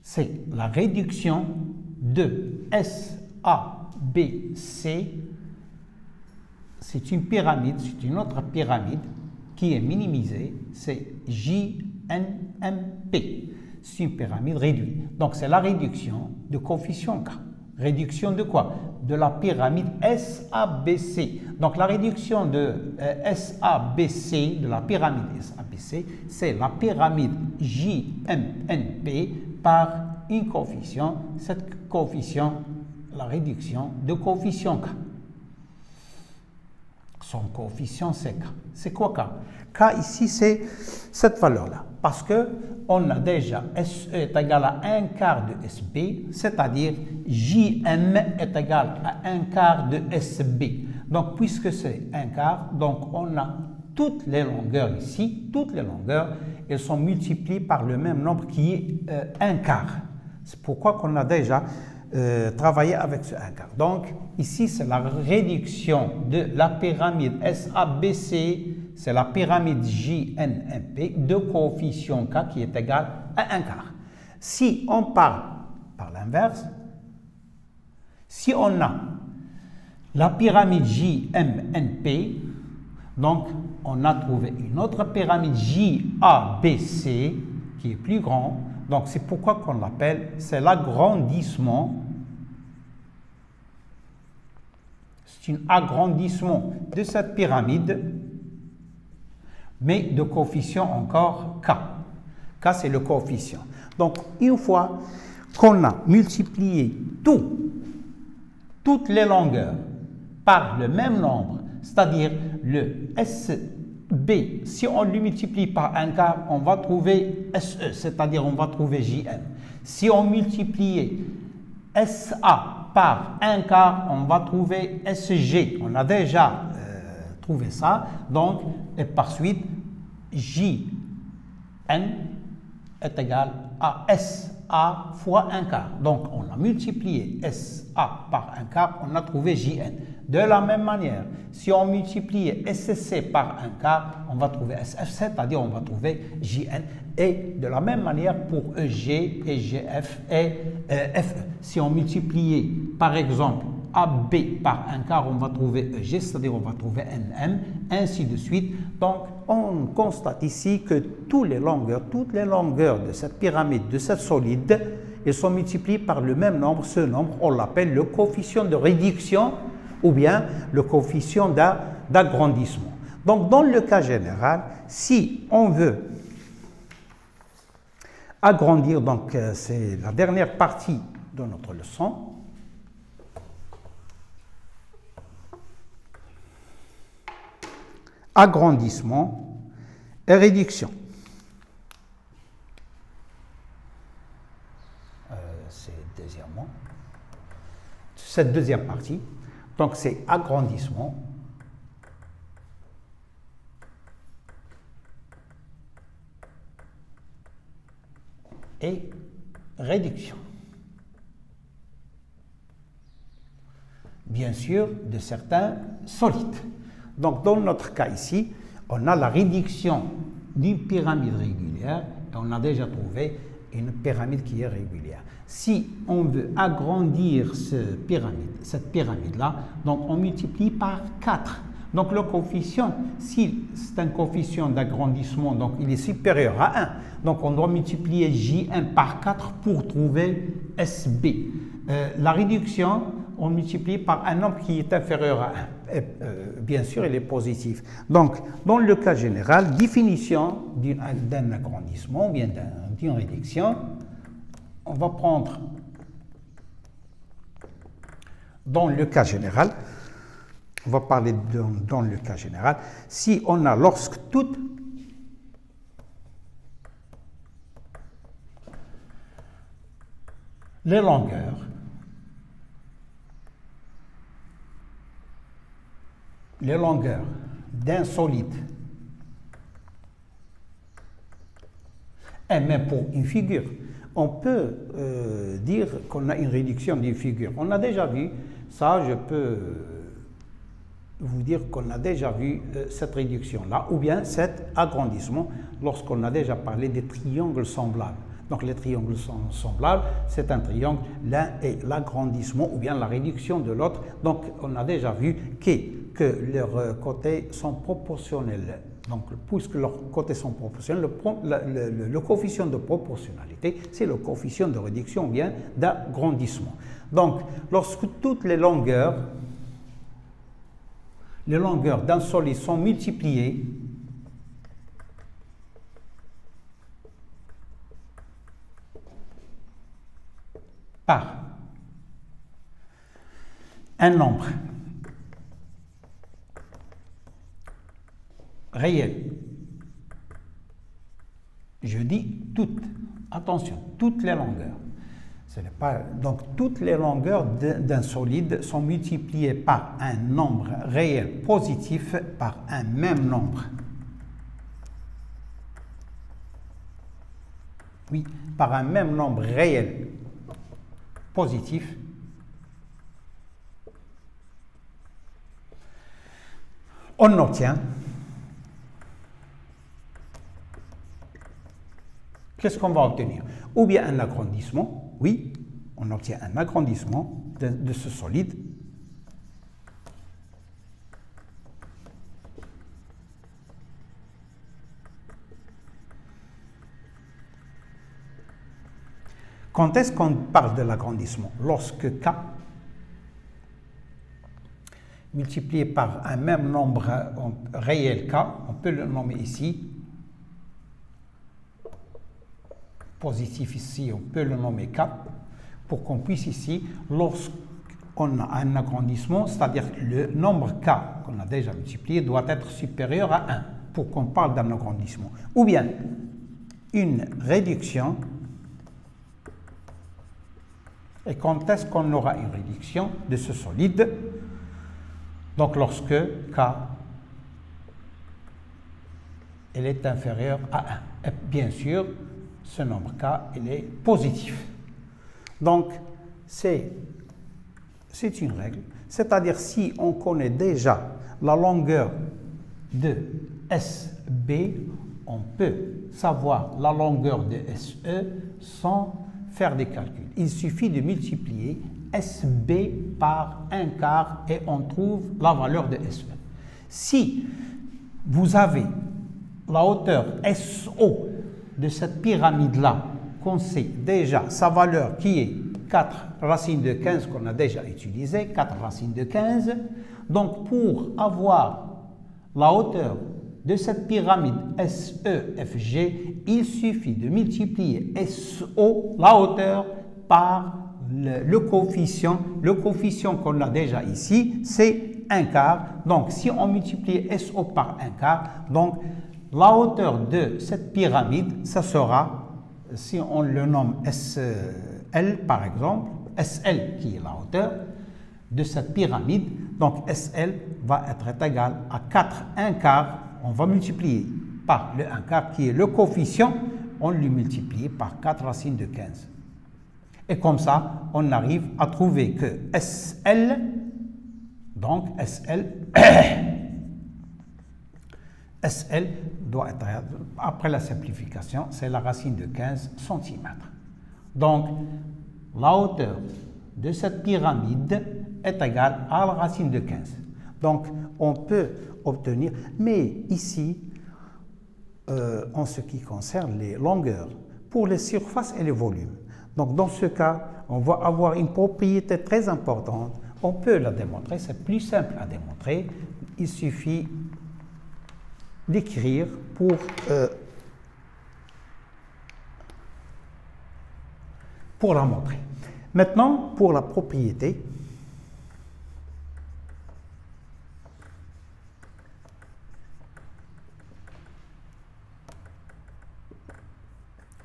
c'est la réduction de SABC, c'est une pyramide, c'est une autre pyramide qui est minimisée, c'est JNMP, c'est une pyramide réduite. Donc c'est la réduction de coefficient K. Réduction de quoi? De la pyramide SABC. Donc la réduction de SABC, de la pyramide SABC, c'est la pyramide JMNP par un coefficient, cet coefficient, la réduction de coefficient K. Son coefficient c'est K. C'est quoi K? K ici c'est cette valeur-là. parce qu'on a déjà SE est égal à 1 quart de SB, c'est-à-dire JM est égal à 1 quart de SB. Donc, puisque c'est 1 quart, donc on a toutes les longueurs ici, toutes les longueurs, elles sont multipliées par le même nombre qui est 1 quart. C'est pourquoi qu'on a déjà travaillé avec ce 1 quart. Donc, ici, c'est la réduction de la pyramide SABC, c'est la pyramide JNMP de coefficient K qui est égal à 1 quart. Si on parle par l'inverse, si on a la pyramide JMNP, donc on a trouvé une autre pyramide JABC qui est plus grande. Donc c'est pourquoi qu'on l'appelle, c'est l'agrandissement. C'est un agrandissement de cette pyramide, mais de coefficient encore K. K, c'est le coefficient. Donc, une fois qu'on a multiplié toutes les longueurs par le même nombre, c'est-à-dire le SB, si on le multiplie par 1 quart, on va trouver SE, c'est-à-dire on va trouver JM. Si on multiplie SA par 1 quart, on va trouver SG. On a déjà trouvé ça. Donc, et par suite, JN est égal à SA fois 1 quart. Donc, on a multiplié SA par 1 quart, on a trouvé JN. De la même manière, si on multiplie SC par 1 quart, on va trouver SF, c'est-à-dire on va trouver JN. Et de la même manière pour EG, EGF et FE. Si on multiplie par exemple AB par 1 quart, on va trouver EG, c'est-à-dire on va trouver NM, ainsi de suite. Donc, on constate ici que toutes les longueurs de cette pyramide, de cette solide, elles sont multipliées par le même nombre. Ce nombre, on l'appelle le coefficient de réduction ou bien le coefficient d'agrandissement. Donc, dans le cas général, si on veut agrandir, donc c'est la dernière partie de notre leçon, agrandissement et réduction. C'est deuxièmement. Cette deuxième partie, donc c'est agrandissement et réduction. Bien sûr, de certains solides. Donc, dans notre cas ici, on a la réduction d'une pyramide régulière et on a déjà trouvé une pyramide qui est régulière. Si on veut agrandir cette pyramide-là, donc on multiplie par 4. Donc, le coefficient, si c'est un coefficient d'agrandissement, donc il est supérieur à 1. Donc, on doit multiplier J1 par 4 pour trouver SB. La réduction, on multiplie par un nombre qui est inférieur à 1. Bien sûr, il est positif. Donc, dans le cas général, définition d'un agrandissement ou bien d'une réduction, on va prendre, dans le cas général, on va parler dans le cas général, si on a lorsque toutes les longueurs d'un solide, et même pour une figure, on peut dire qu'on a une réduction d'une figure. On a déjà vu ça, je peux vous dire qu'on a déjà vu cette réduction-là, ou bien cet agrandissement, lorsqu'on a déjà parlé des triangles semblables. Donc les triangles sont semblables, c'est un triangle, l'un est l'agrandissement ou bien la réduction de l'autre. Donc on a déjà vu que leurs côtés sont proportionnels. Donc puisque leurs côtés sont proportionnels, le coefficient de proportionnalité, c'est le coefficient de réduction ou bien d'agrandissement. Donc lorsque toutes les longueurs d'un solide sont multipliées par un nombre réel Je dis toutes. Attention, toutes les longueurs. Ce n'est pas, donc, toutes les longueurs d'un solide sont multipliées par un nombre réel positif par un même nombre. Oui, par un même nombre réel positif. On obtient, qu'est-ce qu'on va obtenir? Ou bien un agrandissement, oui, on obtient un agrandissement de ce solide. Quand est-ce qu'on parle de l'agrandissement? Lorsque K multiplié par un même nombre réel K, on peut le nommer ici, positif ici, on peut le nommer K, pour qu'on puisse ici, lorsqu'on a un agrandissement, c'est-à-dire le nombre K qu'on a déjà multiplié doit être supérieur à 1 pour qu'on parle d'un agrandissement. Ou bien une réduction. Et quand est-ce qu'on aura une réduction de ce solide? Donc lorsque K elle est inférieure à 1. Et bien sûr, ce nombre K il est positif. Donc c'est une règle. C'est-à-dire si on connaît déjà la longueur de SB, on peut savoir la longueur de SE sans faire des calculs. Il suffit de multiplier SB par 1/4 et on trouve la valeur de SE. Si vous avez la hauteur SO de cette pyramide-là, qu'on sait déjà sa valeur qui est 4 racines de 15 qu'on a déjà utilisé, 4 racines de 15, donc pour avoir la hauteur de cette pyramide SEFG, il suffit de multiplier SO, la hauteur, par le coefficient. Le coefficient qu'on a déjà ici, c'est 1/4. Donc, si on multiplie SO par 1/4, donc la hauteur de cette pyramide, ça sera, si on le nomme SL par exemple, SL qui est la hauteur de cette pyramide, donc SL va être égal à 4 1/4. On va multiplier par le 1/4 qui est le coefficient, on le multiplie par 4 racines de 15. Et comme ça, on arrive à trouver que SL, donc SL, SL doit être, après la simplification, c'est la racine de 15 cm. Donc, la hauteur de cette pyramide est égale à la racine de 15. Donc, on peut obtenir, mais ici, en ce qui concerne les longueurs, pour les surfaces et les volumes. Donc, dans ce cas, on va avoir une propriété très importante. On peut la démontrer, c'est plus simple à démontrer. Il suffit d'écrire pour la montrer. Maintenant, pour la propriété,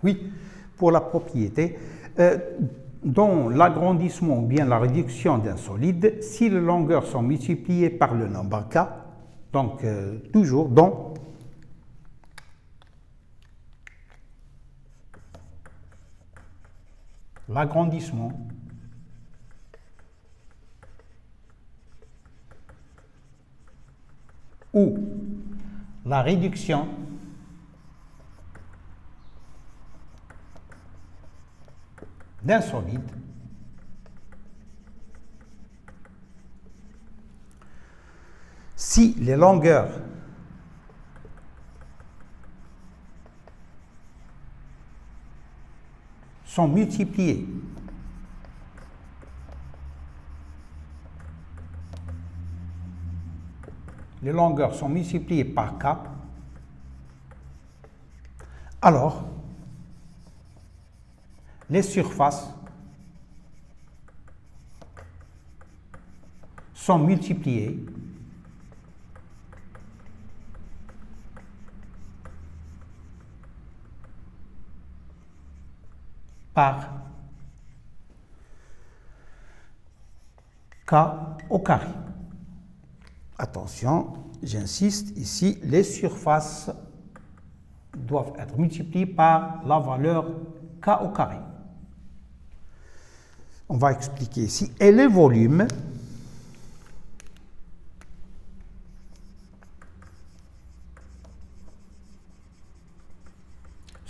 oui, pour la propriété, dans l'agrandissement ou bien la réduction d'un solide, si les longueurs sont multipliées par le nombre K, donc toujours dans l'agrandissement ou la réduction d'un solide, si les longueurs sont multipliées par K, alors les surfaces sont multipliées par K au carré. Attention, j'insiste ici, les surfaces doivent être multipliées par la valeur K au carré. On va expliquer ici. Et les volumes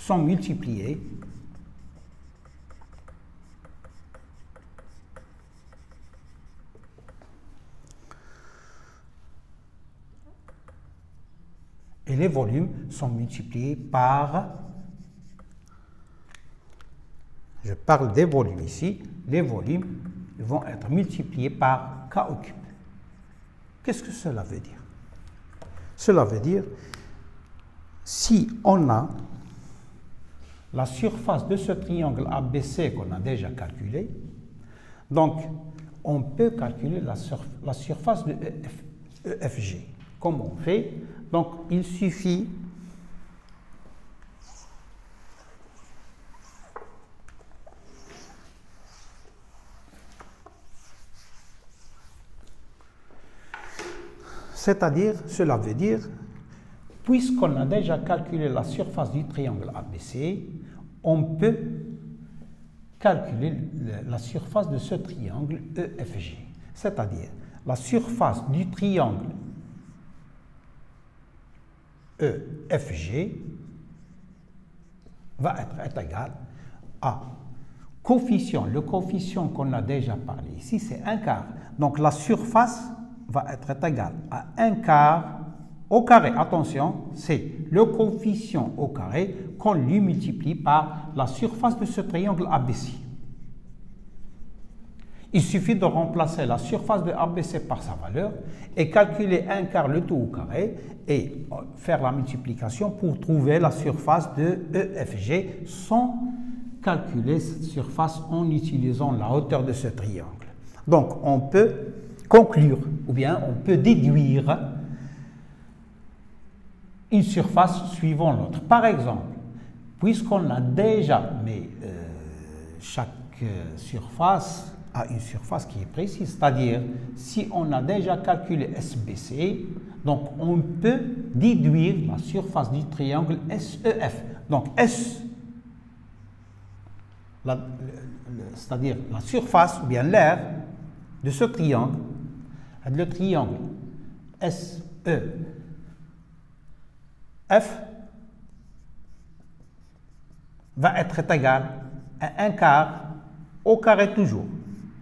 sont multipliés par, je parle des volumes ici, les volumes vont être multipliés par K au cube. Qu'est-ce que cela veut dire? Cela veut dire, si on a la surface de ce triangle ABC qu'on a déjà calculé, donc on peut calculer la surface de EFG. Comment on fait? Donc il suffit c'est-à-dire, cela veut dire, puisqu'on a déjà calculé la surface du triangle ABC, on peut calculer la surface de ce triangle EFG. C'est-à-dire, la surface du triangle EFG va être égale à coefficient. Le coefficient qu'on a déjà parlé ici, c'est 1 quart. Donc, la surface va être égale à 1 quart au carré. Attention, c'est le coefficient au carré qu'on lui multiplie par la surface de ce triangle ABC. Il suffit de remplacer la surface de ABC par sa valeur et calculer 1 quart le tout au carré et faire la multiplication pour trouver la surface de EFG sans calculer cette surface en utilisant la hauteur de ce triangle. Donc, on peut conclure ou bien on peut déduire une surface suivant l'autre. Par exemple, puisqu'on a déjà, mais chaque surface a une surface qui est précise, c'est-à-dire si on a déjà calculé SBC, donc on peut déduire la surface du triangle SEF. Donc S, c'est-à-dire la surface ou bien l'aire de ce triangle, le triangle SEF va être égal à 1 quart au carré toujours.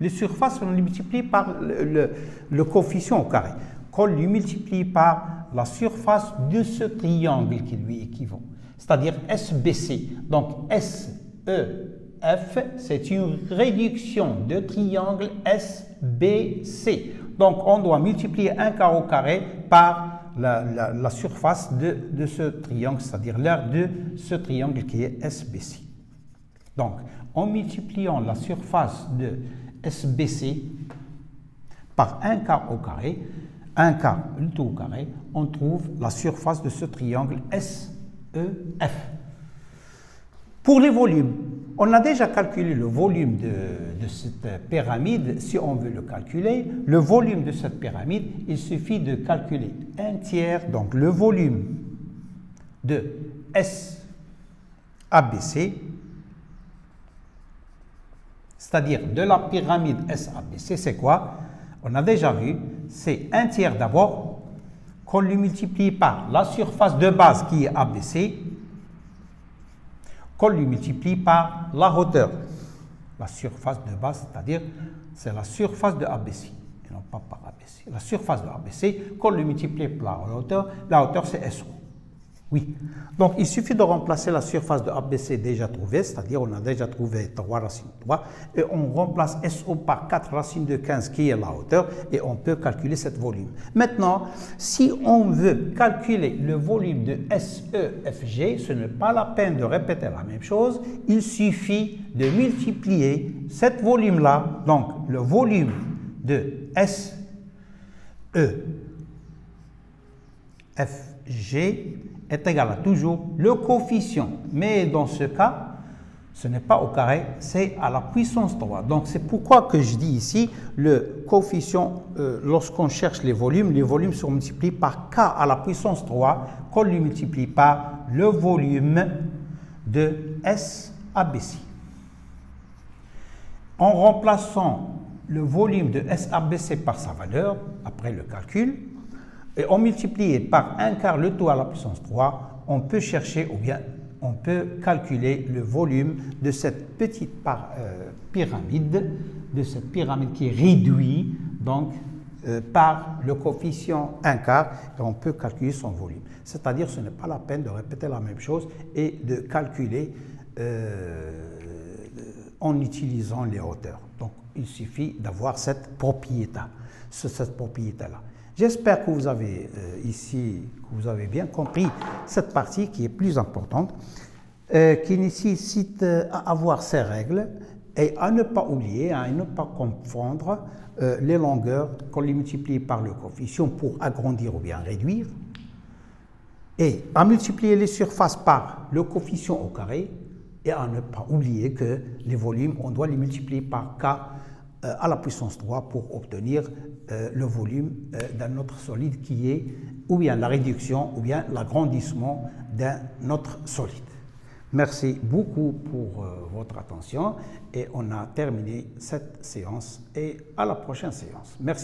Les surfaces, on les multiplie par le coefficient au carré, qu'on lui multiplie par la surface de ce triangle qui lui équivaut, c'est-à-dire SBC. Donc SEF, c'est une réduction de triangle SBC. Donc on doit multiplier 1 quart au carré par la surface de ce triangle, c'est-à-dire l'aire de ce triangle qui est SBC. Donc, en multipliant la surface de SBC par 1 quart au carré, 1 quart le tout au carré, on trouve la surface de ce triangle SEF. Pour les volumes, on a déjà calculé le volume de cette pyramide. Si on veut le calculer, le volume de cette pyramide, il suffit de calculer 1 tiers, donc le volume de SABC, c'est-à-dire de la pyramide SABC, c'est quoi? On a déjà vu, c'est 1 tiers d'abord, qu'on lui multiplie par la surface de base qui est ABC, qu'on lui multiplie par la hauteur. La surface de base, c'est-à-dire, c'est la surface de ABC, et non pas par ABC. La surface de ABC, qu'on lui multiplie par la hauteur c'est SO. Oui. Donc, il suffit de remplacer la surface de ABC déjà trouvée, c'est-à-dire on a déjà trouvé 3 racines de 3, et on remplace SO par 4 racines de 15 qui est la hauteur, et on peut calculer cette volume. Maintenant, si on veut calculer le volume de SEFG, ce n'est pas la peine de répéter la même chose, il suffit de multiplier cette volume-là, donc le volume de SEFG est égal à toujours le coefficient, mais dans ce cas, Ce n'est pas au carré, c'est à la puissance 3. Donc c'est pourquoi que je dis ici, le coefficient, lorsqu'on cherche les volumes sont multipliés par k à la puissance 3, qu'on lui multiplie par le volume de S ABC. En remplaçant le volume de SABC par sa valeur, après le calcul, et on multiplie par 1 quart le tout à la puissance 3, on peut chercher, ou bien on peut calculer le volume de cette petite pyramide, qui est réduite donc, par le coefficient 1 quart, et on peut calculer son volume. C'est-à-dire ce n'est pas la peine de répéter la même chose et de calculer en utilisant les hauteurs. Donc, il suffit d'avoir cette propriété-là. J'espère que vous avez bien compris cette partie qui est plus importante, qui nécessite à avoir ces règles et à ne pas oublier, à ne pas confondre les longueurs qu'on les multiplie par le coefficient pour agrandir ou bien réduire, et à multiplier les surfaces par le coefficient au carré, et à ne pas oublier que les volumes, on doit les multiplier par k à la puissance 3 pour obtenir le volume d'un autre solide qui est ou bien la réduction ou bien l'agrandissement d'un autre solide. Merci beaucoup pour votre attention et on a terminé cette séance et à la prochaine séance. Merci.